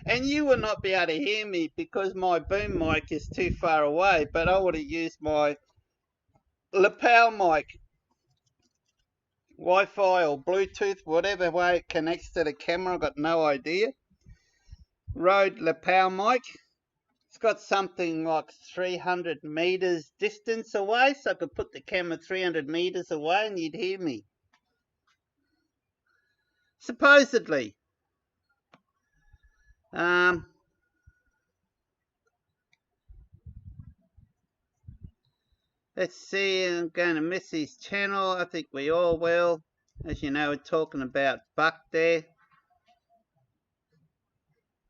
and you will not be able to hear me because my boom mic is too far away, but I would have used my lapel mic, Wi-Fi or Bluetooth, whatever way it connects to the camera, I've got no idea. Rode lapel mic. It's got something like 300 meters distance away, so I could put the camera 300 meters away and you'd hear me. Supposedly. Let's see, I'm going to miss his channel. I think we all will. As you know, we're talking about Buck there.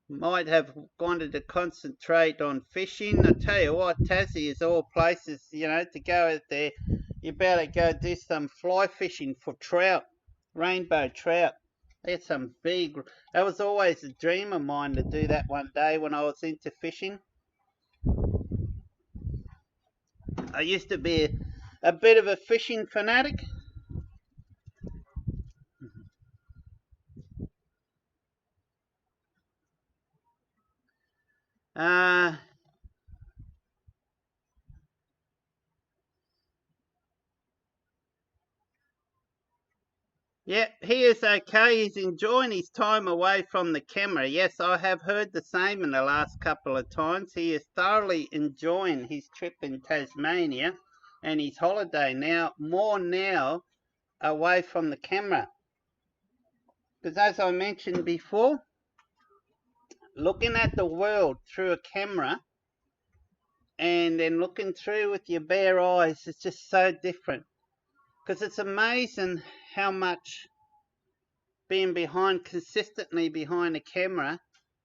Might have wanted to concentrate on fishing. I tell you what, Tassie is all places, you know, to go out there. You better go do some fly fishing for trout, rainbow trout. There's some big, that was always a dream of mine to do that one day when I was into fishing. I used to be a bit of a fishing fanatic. Yeah, he is okay. He's enjoying his time away from the camera. Yes, I have heard the same in the last couple of times. He is thoroughly enjoying his trip in Tasmania and his holiday now away from the camera. Because as I mentioned before, looking at the world through a camera and then looking through with your bare eyes is just so different. Because it's amazing how much being consistently behind a camera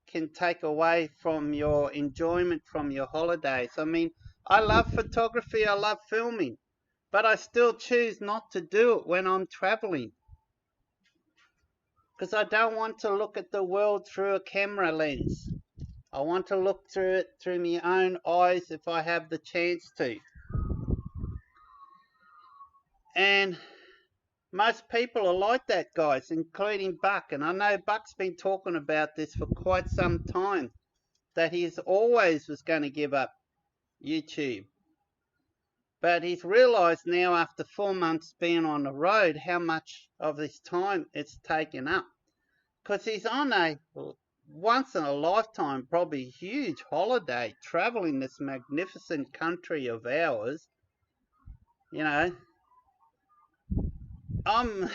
can take away from your enjoyment from your holidays. I mean, I love photography, I love filming, but I still choose not to do it when I'm traveling. Because I don't want to look at the world through a camera lens. I want to look through it through my own eyes if I have the chance to. And most people are like that, guys, including Buck. And I know Buck's been talking about this for quite some time, that he always was going to give up YouTube. But he's realised now after 4 months being on the road how much of his time it's taken up. Because he's on once in a lifetime, probably huge holiday, traveling this magnificent country of ours. You know, I'm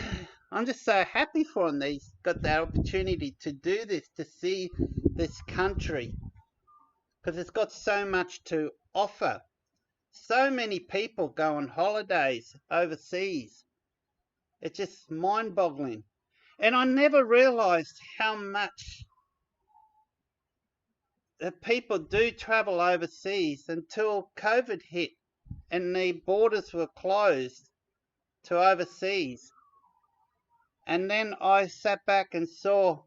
I'm just so happy for them. They got the opportunity to do this, to see this country, because it's got so much to offer. So many people go on holidays overseas. It's just mind-boggling. And I never realized how much people do travel overseas until COVID hit and the borders were closed to overseas. And then I sat back and saw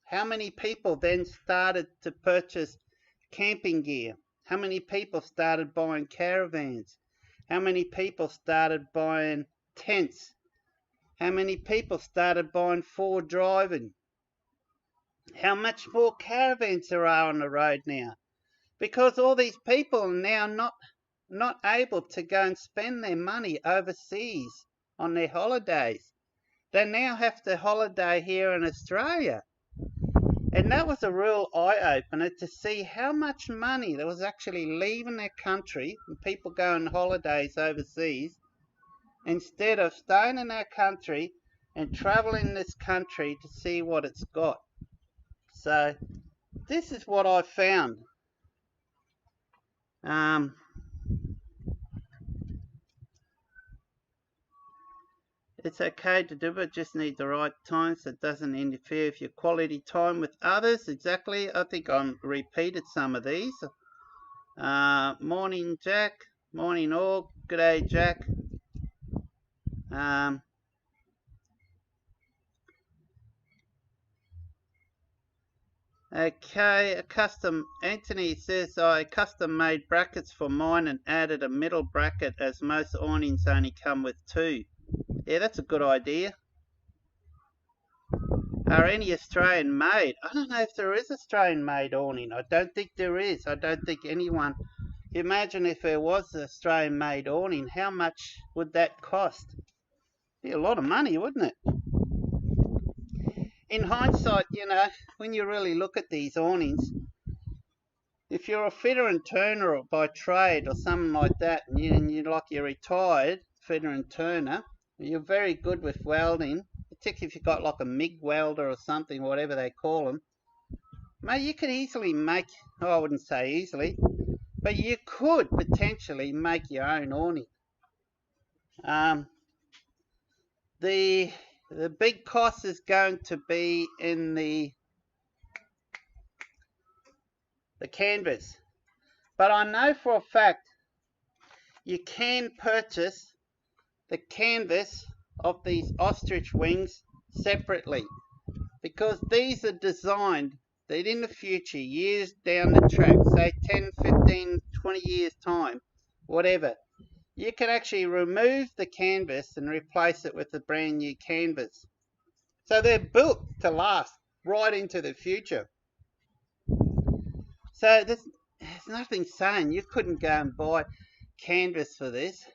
how many people then started to purchase camping gear. How many people started buying caravans? How many people started buying tents? How many people started buying forward driving? How much more caravans there are on the road now? Because all these people are now not able to go and spend their money overseas on their holidays. They now have to holiday here in Australia. And that was a real eye-opener to see how much money that was actually leaving their country and people going on holidays overseas instead of staying in our country and traveling this country to see what it's got. So this is what I found. It's okay to do it, just need the right time so it doesn't interfere with your quality time with others. Exactly. I think I repeated some of these. Morning, Jack. Morning, all. G'day, Jack. Okay, Anthony says I custom made brackets for mine and added a middle bracket as most awnings only come with two. Yeah, that's a good idea. Are any Australian made? I don't know if there is Australian made awning. I don't think there is. I don't think anyone. Imagine if there was an Australian made awning, how much would that cost? Be a lot of money, wouldn't it? In hindsight, you know, when you really look at these awnings, if you're a fitter and turner by trade or something like that, and you're retired fitter and turner, you're very good with welding, particularly if you've got like a MIG welder or something, whatever they call them, mate, you could easily make, oh, I wouldn't say easily, but you could potentially make your own awning. The big cost is going to be in the canvas. But I know for a fact you can purchase the canvas of these ostrich wings separately, because these are designed that in the future, years down the track, say 10, 15, 20 years time, whatever, you can actually remove the canvas and replace it with a brand new canvas. So they're built to last right into the future. So there's nothing saying you couldn't go and buy canvas for this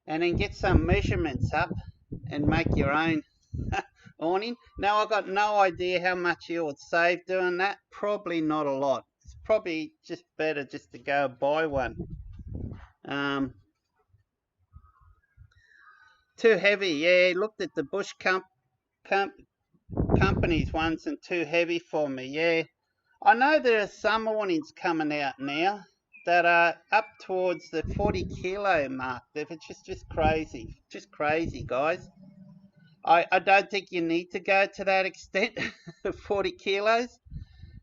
and then get some measurements up and make your own awning. Now, I've got no idea how much you would save doing that. Probably not a lot. It's probably just better just to go buy one. Too heavy, yeah. Looked at the Bush companies ones and too heavy for me, yeah. I know there are some awnings coming out now that are up towards the 40 kilo mark. It's just crazy. Just crazy, guys. I don't think you need to go to that extent, 40 kilos.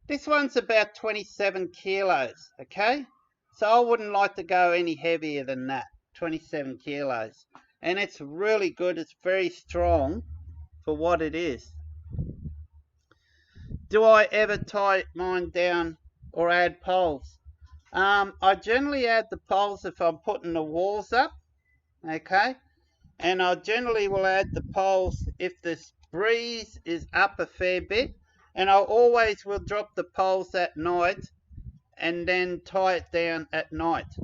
This one's about 27 kilos, okay? So I wouldn't like to go any heavier than that, 27 kilos. And it's really good. It's very strong for what it is. Do I ever tie mine down or add poles? I generally add the poles if I'm putting the walls up, okay? And I generally will add the poles if this breeze is up a fair bit. And I always will drop the poles at night and then tie it down at night.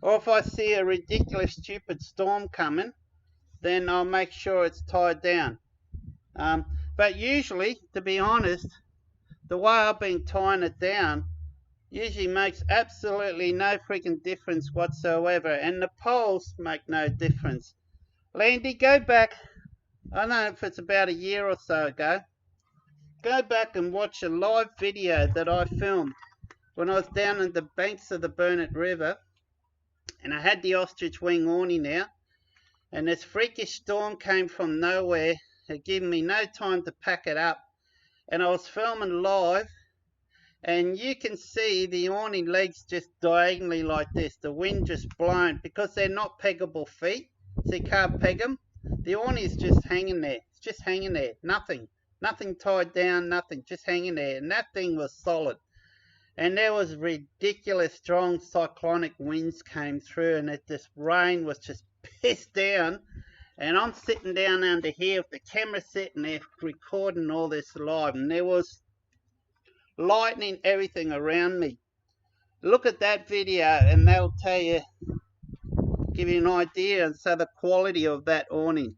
Or if I see a ridiculous stupid storm coming, then I'll make sure it's tied down. But usually, to be honest, the way I've been tying it down usually makes absolutely no freaking difference whatsoever, and the poles make no difference. Landy, go back, I don't know if it's about a year or so ago, go back and watch a live video that I filmed when I was down in the banks of the Burnett River, and I had the ostrich wing awning out, and this freakish storm came from nowhere. It gave me no time to pack it up, and I was filming live, and you can see the awning legs just diagonally like this, the wind just blown, because they're not peggable feet, so you can't peg them. The awning is just hanging there, it's just hanging there, nothing tied down, nothing, just hanging there, and that thing was solid. And there was ridiculous strong cyclonic winds came through, and this rain was just pissed down, and I'm sitting down under here with the camera sitting there recording all this live, and there was lightning everything around me. Look at that video and that'll tell you, give you an idea, and so the quality of that awning.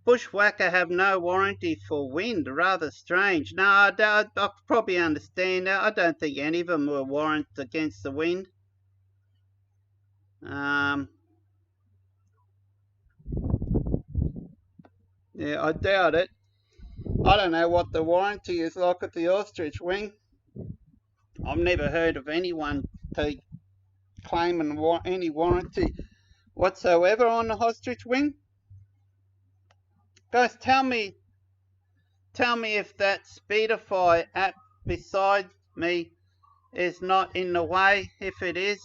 Bushwhacker have no warranty for wind, rather strange. No, I probably understand that. I don't think any of them were warranted against the wind. Yeah, I doubt it. I don't know what the warranty is like at the ostrich wing. I've never heard of anyone claiming any warranty whatsoever on the ostrich wing. Guys, tell me if that Speedify app beside me is not in the way. If it is,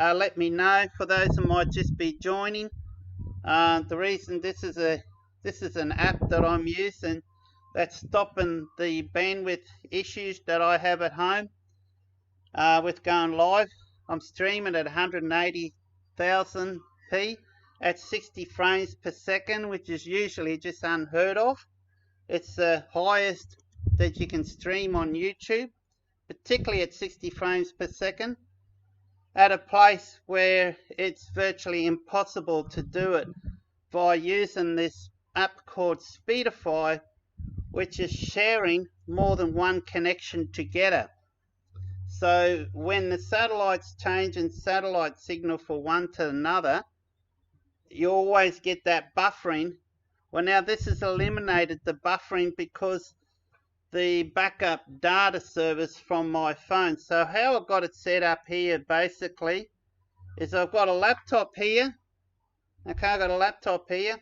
let me know. For those who might just be joining, the reason this is an app that I'm using that's stopping the bandwidth issues that I have at home with going live. I'm streaming at 180,000p at 60 frames per second, which is usually just unheard of. It's the highest that you can stream on YouTube, particularly at 60 frames per second, at a place where it's virtually impossible to do it by using this app called Speedify, which is sharing more than one connection together. So when the satellites change in satellite signal from one to another, you always get that buffering. Well, now this has eliminated the buffering because the backup data service from my phone. So how I've got it set up here basically is I've got a laptop here. Okay, I've got a laptop here.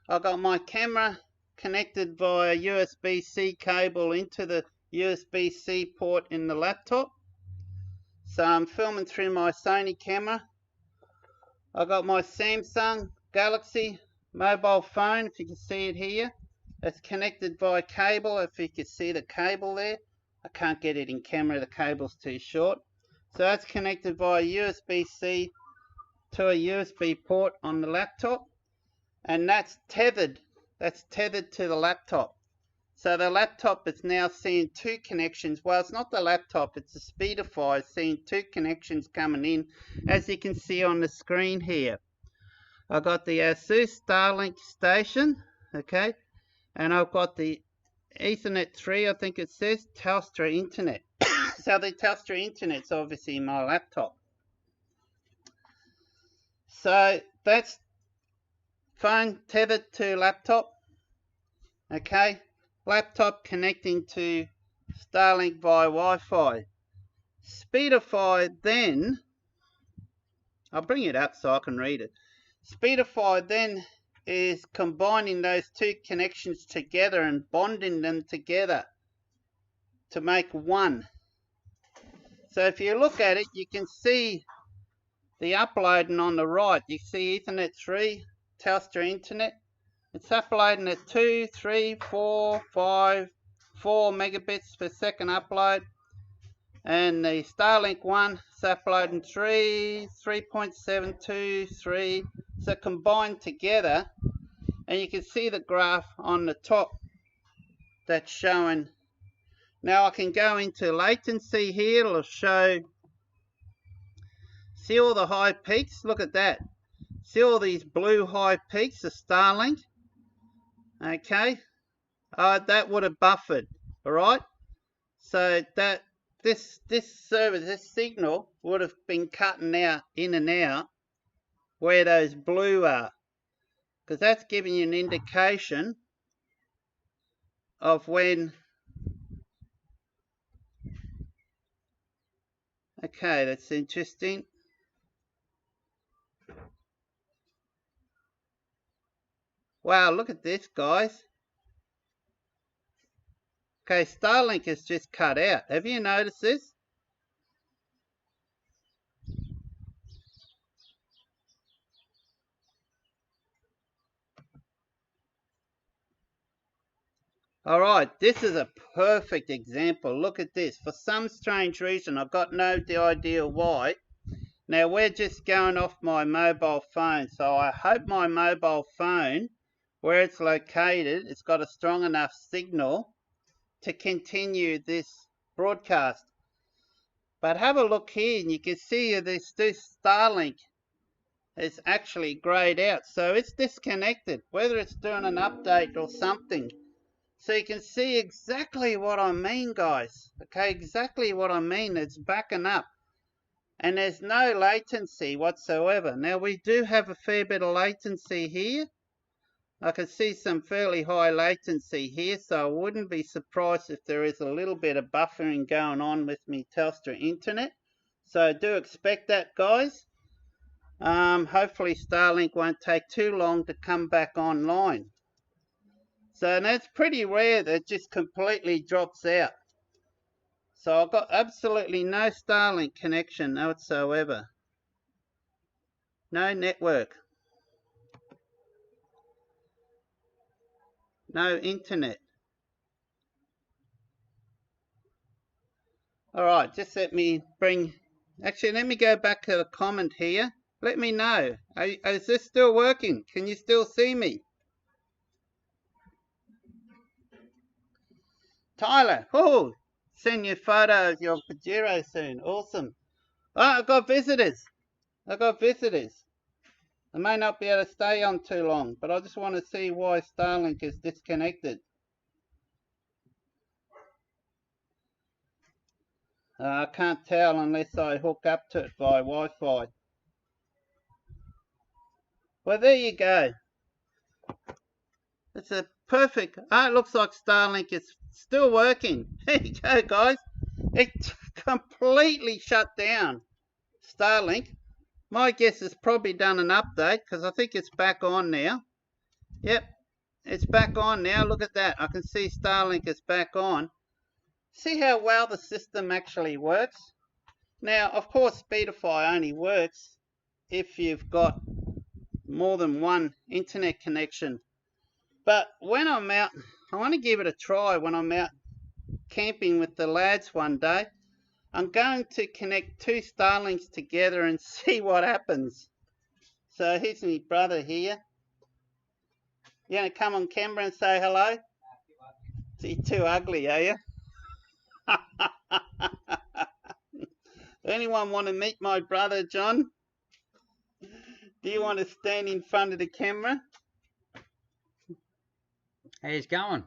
I've got my camera connected via USB-C cable into the USB-C port in the laptop. So I'm filming through my Sony camera. I've got my Samsung Galaxy mobile phone, if you can see it here. It's connected by cable, if you can see the cable there. I can't get it in camera, the cable's too short. So that's connected via USB-C to a USB port on the laptop, and that's tethered to the laptop. So the laptop is now seeing two connections. Well, it's not the laptop, it's the Speedify seeing two connections coming in, as you can see on the screen here. I've got the ASUS Starlink station, okay, and I've got the Ethernet 3, I think it says, Telstra Internet. So the Telstra Internet's obviously in my laptop. So that's phone tethered to laptop, okay, laptop connecting to Starlink via Wi-Fi. Speedify then, I'll bring it up so I can read it. Speedify then is combining those two connections together and bonding them together to make one. So if you look at it, you can see the uploading on the right. You see Ethernet 3, Telstra Internet. It's uploading at 2, 3, 4, 5, 4 megabits per second upload. And the Starlink one is uploading 3, 3.72, 3. So combined together. And you can see the graph on the top that's showing. Now I can go into latency here. It'll show See all the high peaks? Look at that. See all these blue high peaks of Starlink? Okay. That would have buffered. Alright? So that this service, this signal would have been cutting out in and out where those blue are. Because that's giving you an indication of when. Okay, that's interesting. Wow, look at this, guys. Okay, Starlink has just cut out. Have you noticed this? Alright, this is a perfect example. Look at this. For some strange reason, I've got no idea why. Now, we're just going off my mobile phone. So I hope my mobile phone, where it's located, it's got a strong enough signal to continue this broadcast. But have a look here and you can see this Starlink is actually grayed out. So it's disconnected, whether it's doing an update or something. So you can see exactly what I mean, guys. Okay, exactly what I mean. It's backing up. And there's no latency whatsoever. Now, we do have a fair bit of latency here. I can see some fairly high latency here, so I wouldn't be surprised if there is a little bit of buffering going on with me Telstra internet. So do expect that, guys. Hopefully Starlink won't take too long to come back online. So that's pretty rare that it just completely drops out. So I've got absolutely no Starlink connection whatsoever. No network. No internet. Alright, just let me let me go back to the comment here. Let me know. Is this still working? Can you still see me? Tyler, send you a photo of your Pajero soon. Awesome. Oh, I've got visitors. I may not be able to stay on too long, but I just want to see why Starlink is disconnected. I can't tell unless I hook up to it by Wi-Fi. Well, there you go. It's a perfect. It looks like Starlink is still working. There you go, guys. It completely shut down. Starlink. My guess is probably done an update because I think it's back on now. Yep, it's back on now. Look at that. I can see Starlink is back on. See how well the system actually works? Now, of course, Speedify only works if you've got more than one internet connection. But when I'm out, I want to give it a try when I'm out camping with the lads one day. I'm going to connect two Starlinks together and see what happens. So here's my brother here. You going to come on camera and say hello? You're too ugly, are you? Anyone want to meet my brother, John? Do you want to stand in front of the camera? How's it going?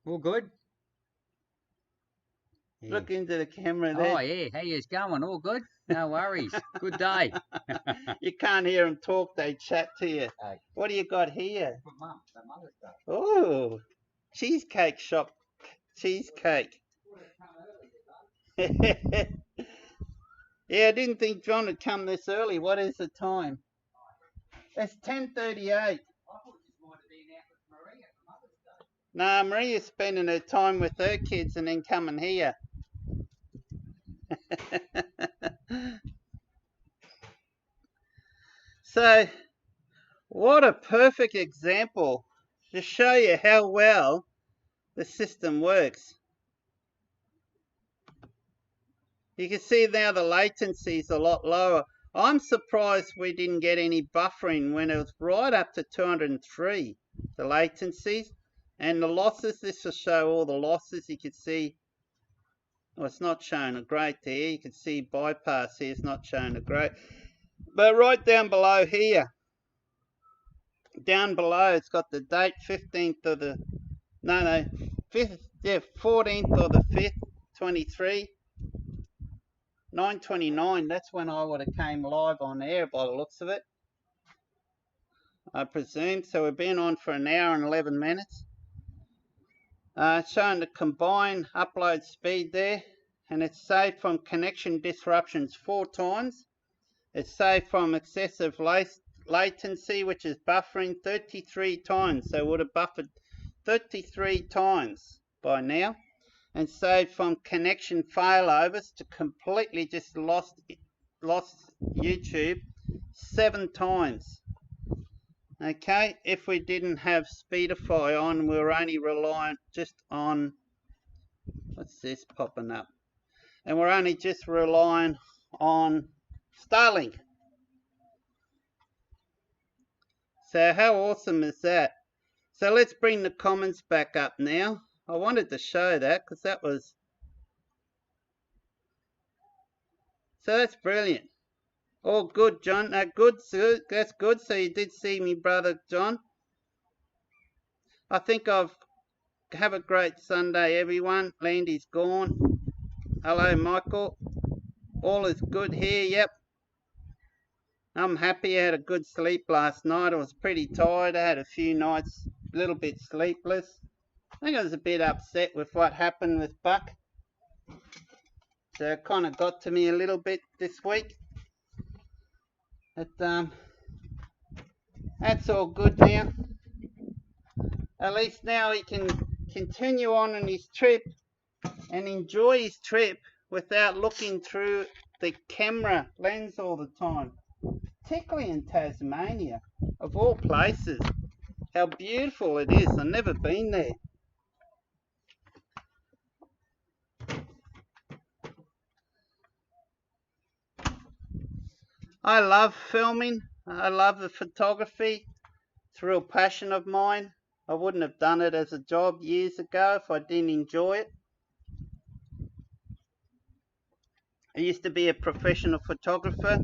All good? Yeah. Look into the camera there. Oh, yeah. How you going? All good? No worries. Good day. You can't hear them talk. They chat to you. Hey. What do you got here? For Mum, the mother's day. Oh, cheesecake shop. Cheesecake. Yeah, I didn't think John would come this early. What is the time? It's 10:38. Nah, Maria's spending her time with her kids and then coming here. So, what a perfect example to show you how well the system works. You can see now the latency is a lot lower. I'm surprised we didn't get any buffering when it was right up to 203, the latencies. And the losses, this will show all the losses. You can see Well, it's not showing a great there. You can see bypass here is not showing a great. But right down below here, down below, it's got the date 15th of the, no, 5th, yeah, 14th of the 5th, 23, 9:29. That's when I would have came live on air by the looks of it, I presume. So we've been on for an hour and 11 minutes. Showing the combined upload speed there, and it's saved from connection disruptions 4 times. It's saved from excessive latency, which is buffering, 33 times. So it would have buffered 33 times by now. And saved from connection failovers to completely just lost YouTube 7 times. Okay, if we didn't have Speedify on, we were only reliant just on, what's this popping up? And we're only just relying on Starlink. So how awesome is that? So let's bring the comments back up now. I wanted to show that because that was, so that's brilliant. All good, John. Good, so that's good. So you did see me, brother John. I think have a great Sunday, everyone. Landy's gone. Hello, Michael. All is good here. Yep. I'm happy. I had a good sleep last night. I was pretty tired. I had a few nights a little bit sleepless. I think I was a bit upset with what happened with Buck. So it kind of got to me a little bit this week. But that's all good now. At least now he can continue on his trip and enjoy his trip without looking through the camera lens all the time. Particularly in Tasmania, of all places. How beautiful it is. I've never been there. I love filming. I love the photography. It's a real passion of mine. I wouldn't have done it as a job years ago if I didn't enjoy it. I used to be a professional photographer.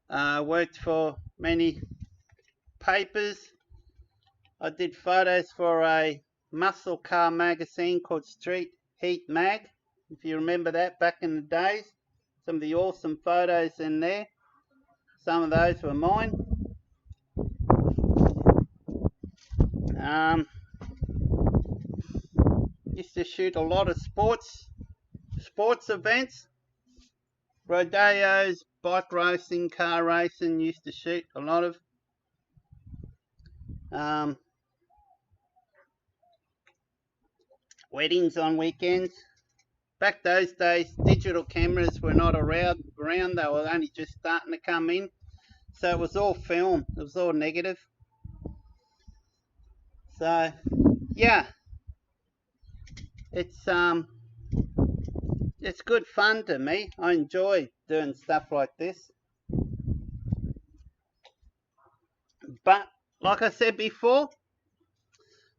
Worked for many papers. I did photos for a muscle car magazine called Street Heat Mag, if you remember that back in the days. Some of the awesome photos in there. Some of those were mine. Used to shoot a lot of sports events, rodeos, bike racing, car racing. Used to shoot a lot of. Weddings on weekends. Back those days, digital cameras were not around. They were only just starting to come in. So it was all film. It was all negative. So, yeah. It's good fun to me. I enjoy doing stuff like this. But, like I said before,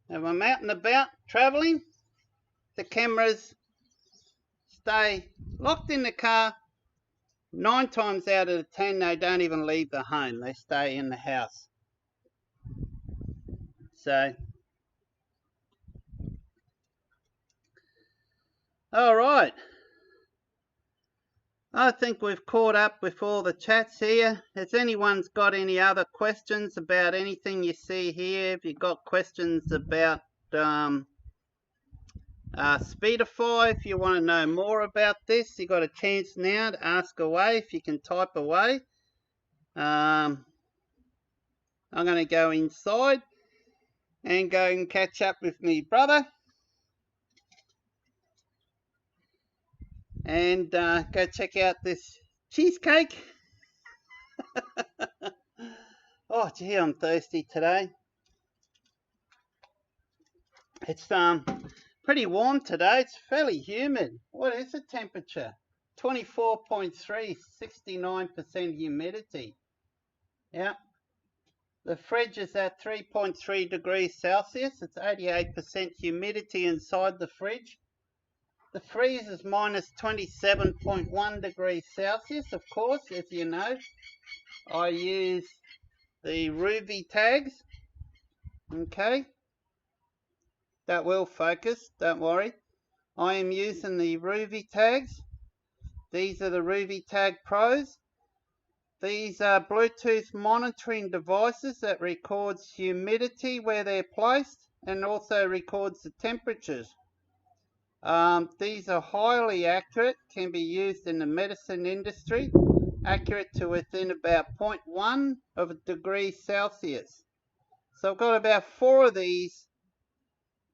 if I'm out and about traveling, the cameras stay locked in the car. 9 times out of 10, they don't even leave the home. They stay in the house. So, all right. I think we've caught up with all the chats here. Has anyone's got any other questions about anything you see here? If you've got questions about Speedify, if you want to know more about this, you've got a chance now to ask away if you can type away. I'm going to go inside and go and catch up with me brother. And go check out this cheesecake. Oh gee, I'm thirsty today. It's pretty warm today. It's fairly humid. What is the temperature? 24.3, 69% humidity. Yeah. The fridge is at 3.3 degrees Celsius. It's 88% humidity inside the fridge. The freeze is minus 27.1 degrees Celsius, of course, as you know. I use the Ruby tags. Okay. That will focus, don't worry. I am using the Ruby tags. These are the Ruby Tag Pros. These are Bluetooth monitoring devices that records humidity where they're placed and also records the temperatures. These are highly accurate, can be used in the medicine industry, accurate to within about 0.1 of a degree Celsius. So I've got about 4 of these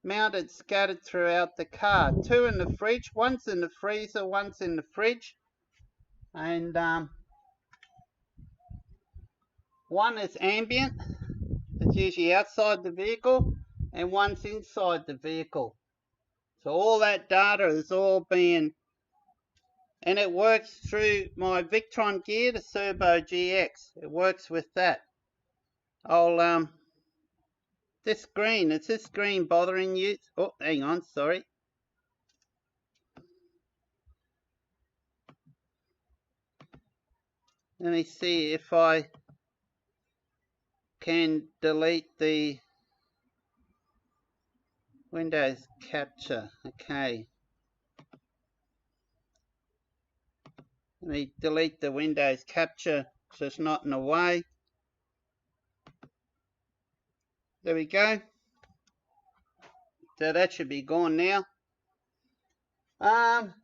mounted scattered throughout the car. 2 in the fridge, one's in the freezer, one's in the fridge, and one is ambient, it's usually outside the vehicle, and one's inside the vehicle. So all that data is all being, and it works through my Victron gear, the Turbo GX. It works with that. I'll this screen, is this screen bothering you? Oh, hang on, sorry. Let me see if I can delete the Windows capture. Okay. Let me delete the Windows capture so it's not in the way. There we go. So that should be gone now.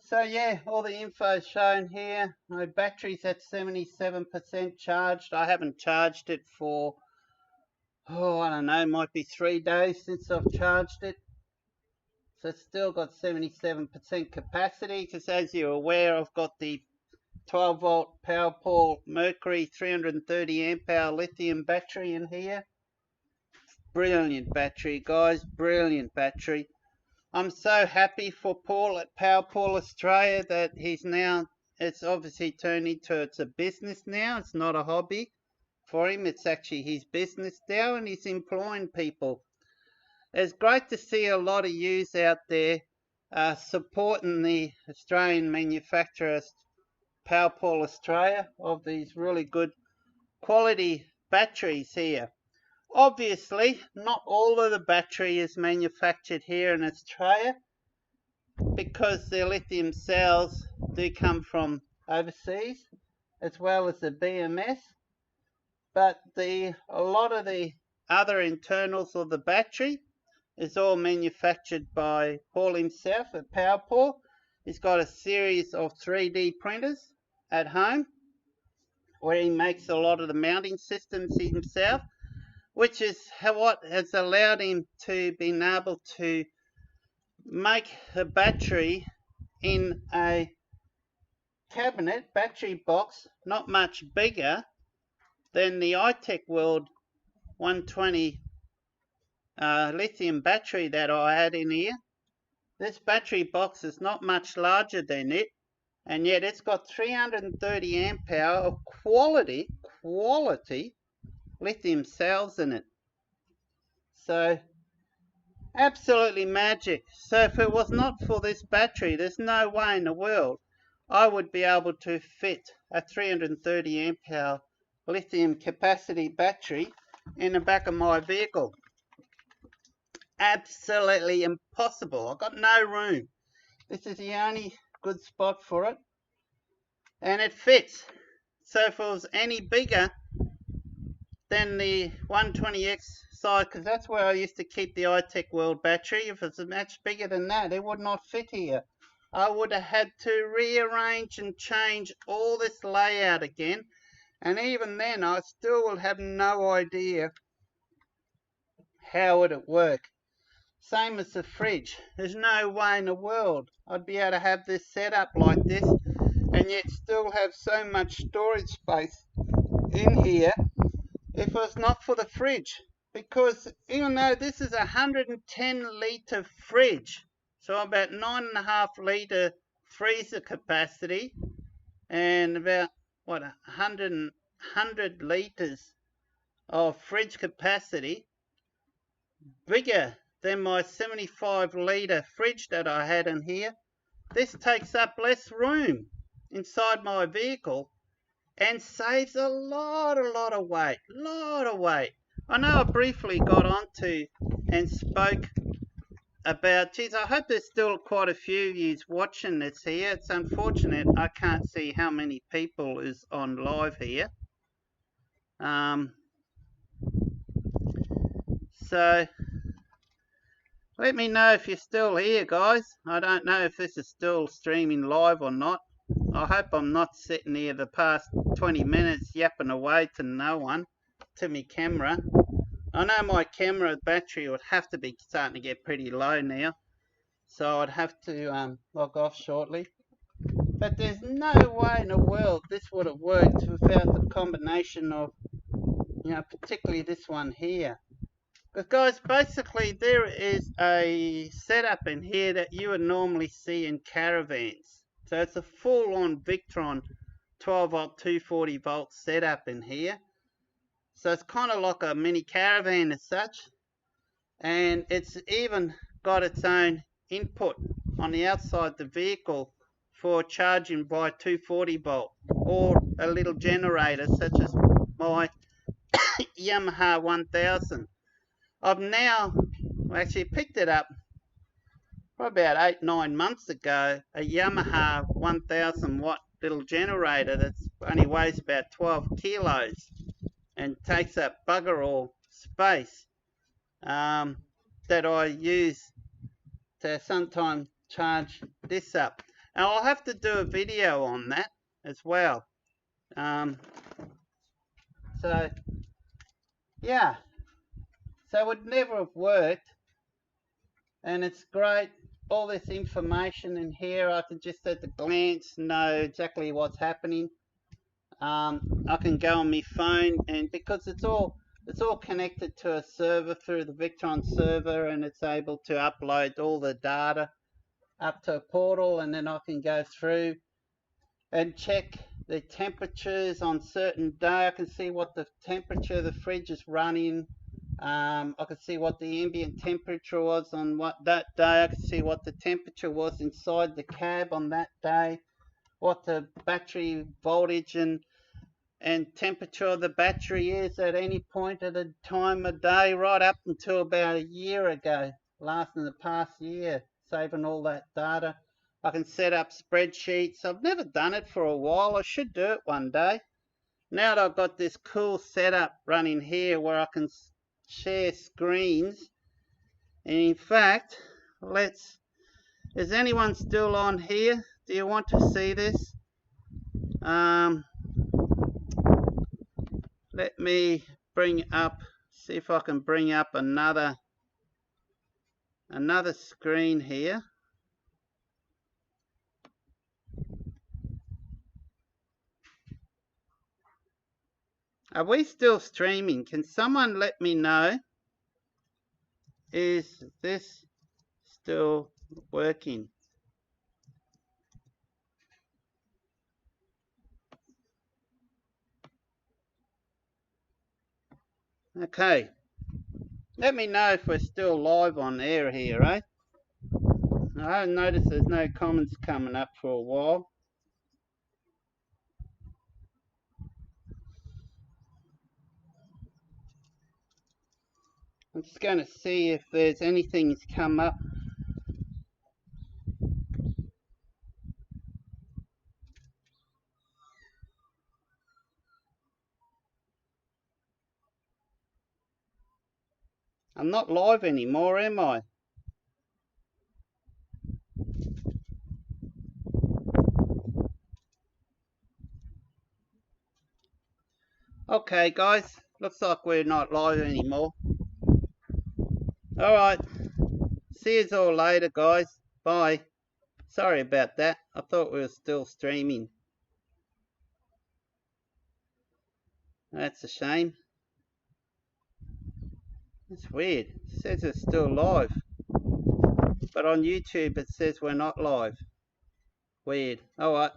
So yeah, all the info shown here. My battery's at 77% charged. I haven't charged it for, I don't know, might be 3 days since I've charged it. So it's still got 77% capacity, because as you're aware, I've got the 12 volt PowerPool Mercury 330 amp hour lithium battery in here. Brilliant battery, guys, brilliant battery. I'm so happy for Paul at PowerPool Australia that he's now, it's obviously turned into, it's a business now, it's not a hobby for him, it's actually his business now, and he's employing people. It's great to see a lot of yous out there supporting the Australian manufacturers, PowerPool Australia, of these really good quality batteries here. Obviously, not all of the battery is manufactured here in Australia, because their lithium cells do come from overseas, as well as the BMS. But a lot of the other internals of the battery is all manufactured by Paul himself at PowerPool. He's got a series of 3D printers at home where he makes a lot of the mounting systems himself, which is what has allowed him to be able to make a battery in a cabinet, battery box, not much bigger than the iTech World 120 lithium battery that I had in here. This battery box is not much larger than it, and yet it's got 330 amp hour of quality lithium cells in it. So absolutely magic. So if it was not for this battery, there's no way in the world I would be able to fit a 330 amp hour lithium capacity battery in the back of my vehicle. Absolutely impossible. I've got no room. This is the only good spot for it, and it fits. So if it was any bigger than the 120X size, because that's where I used to keep the iTech World battery, if it's much bigger than that, it would not fit here. I would have had to rearrange and change all this layout again, and even then I still will have no idea how would it work. Same as the fridge. There's no way in the world I'd be able to have this set up like this and yet still have so much storage space in here if it was not for the fridge. Because even though this is a 110 litre fridge, so about 9.5 litre freezer capacity, and about, what, 100 litres of fridge capacity, bigger than my 75 litre fridge that I had in here, this takes up less room inside my vehicle and saves a lot of weight. I know I briefly got onto and spoke about, geez, I hope there's still quite a few of you watching this here. It's unfortunate I can't see how many people is on live here. So let me know if you're still here, guys. I don't know if this is still streaming live or not. I hope I'm not sitting here the past 20 minutes yapping away to no one, to my camera. I know my camera battery would have to be starting to get pretty low now, so I'd have to log off shortly. But there's no way in the world this would have worked without the combination of, you know, particularly this one here. Because guys, basically there is a setup in here that you would normally see in caravans. So it's a full-on Victron 12 volt 240 volt setup in here. So it's kind of like a mini caravan as such, and it's even got its own input on the outside the vehicle for charging by 240 volt or a little generator such as my Yamaha 1000. I've now actually picked it up probably about 8-9 months ago, a Yamaha 1000 watt little generator that only weighs about 12 kilos and takes up bugger all space, that I use to sometimes charge this up. And I'll have to do a video on that as well. So yeah, so it would never have worked, and it's great, all this information in here. I can just at a glance know exactly what's happening. I can go on my phone, and because it's all connected to a server through the Victron server, and it's able to upload all the data up to a portal, and then I can go through and check the temperatures on certain day. I can see what the temperature the fridge is running. I can see what the ambient temperature was on that day. I can see what the temperature was inside the cab on that day, what the battery voltage and temperature of the battery is at any point at a time of day, right up until about a year ago, lasting the past year, saving all that data. I can set up spreadsheets. I've never done it for a while. I should do it one day. Now that I've got this cool setup running here where I can share screens, and in fact, is anyone still on here? Do you want to see this? Let me see if I can bring up another screen here. Are we still streaming? Can someone let me know? Is this still working? Okay. Let me know if we're still live on air here, eh? I noticed there's no comments coming up for a while. I'm just going to see if there's anything that's come up. I'm not live anymore, am I? Okay, guys. Looks like we're not live anymore. Alright. See you all later, guys. Bye. Sorry about that. I thought we were still streaming. That's a shame. It's weird. It says it's still live. But on YouTube it says we're not live. Weird. Alright.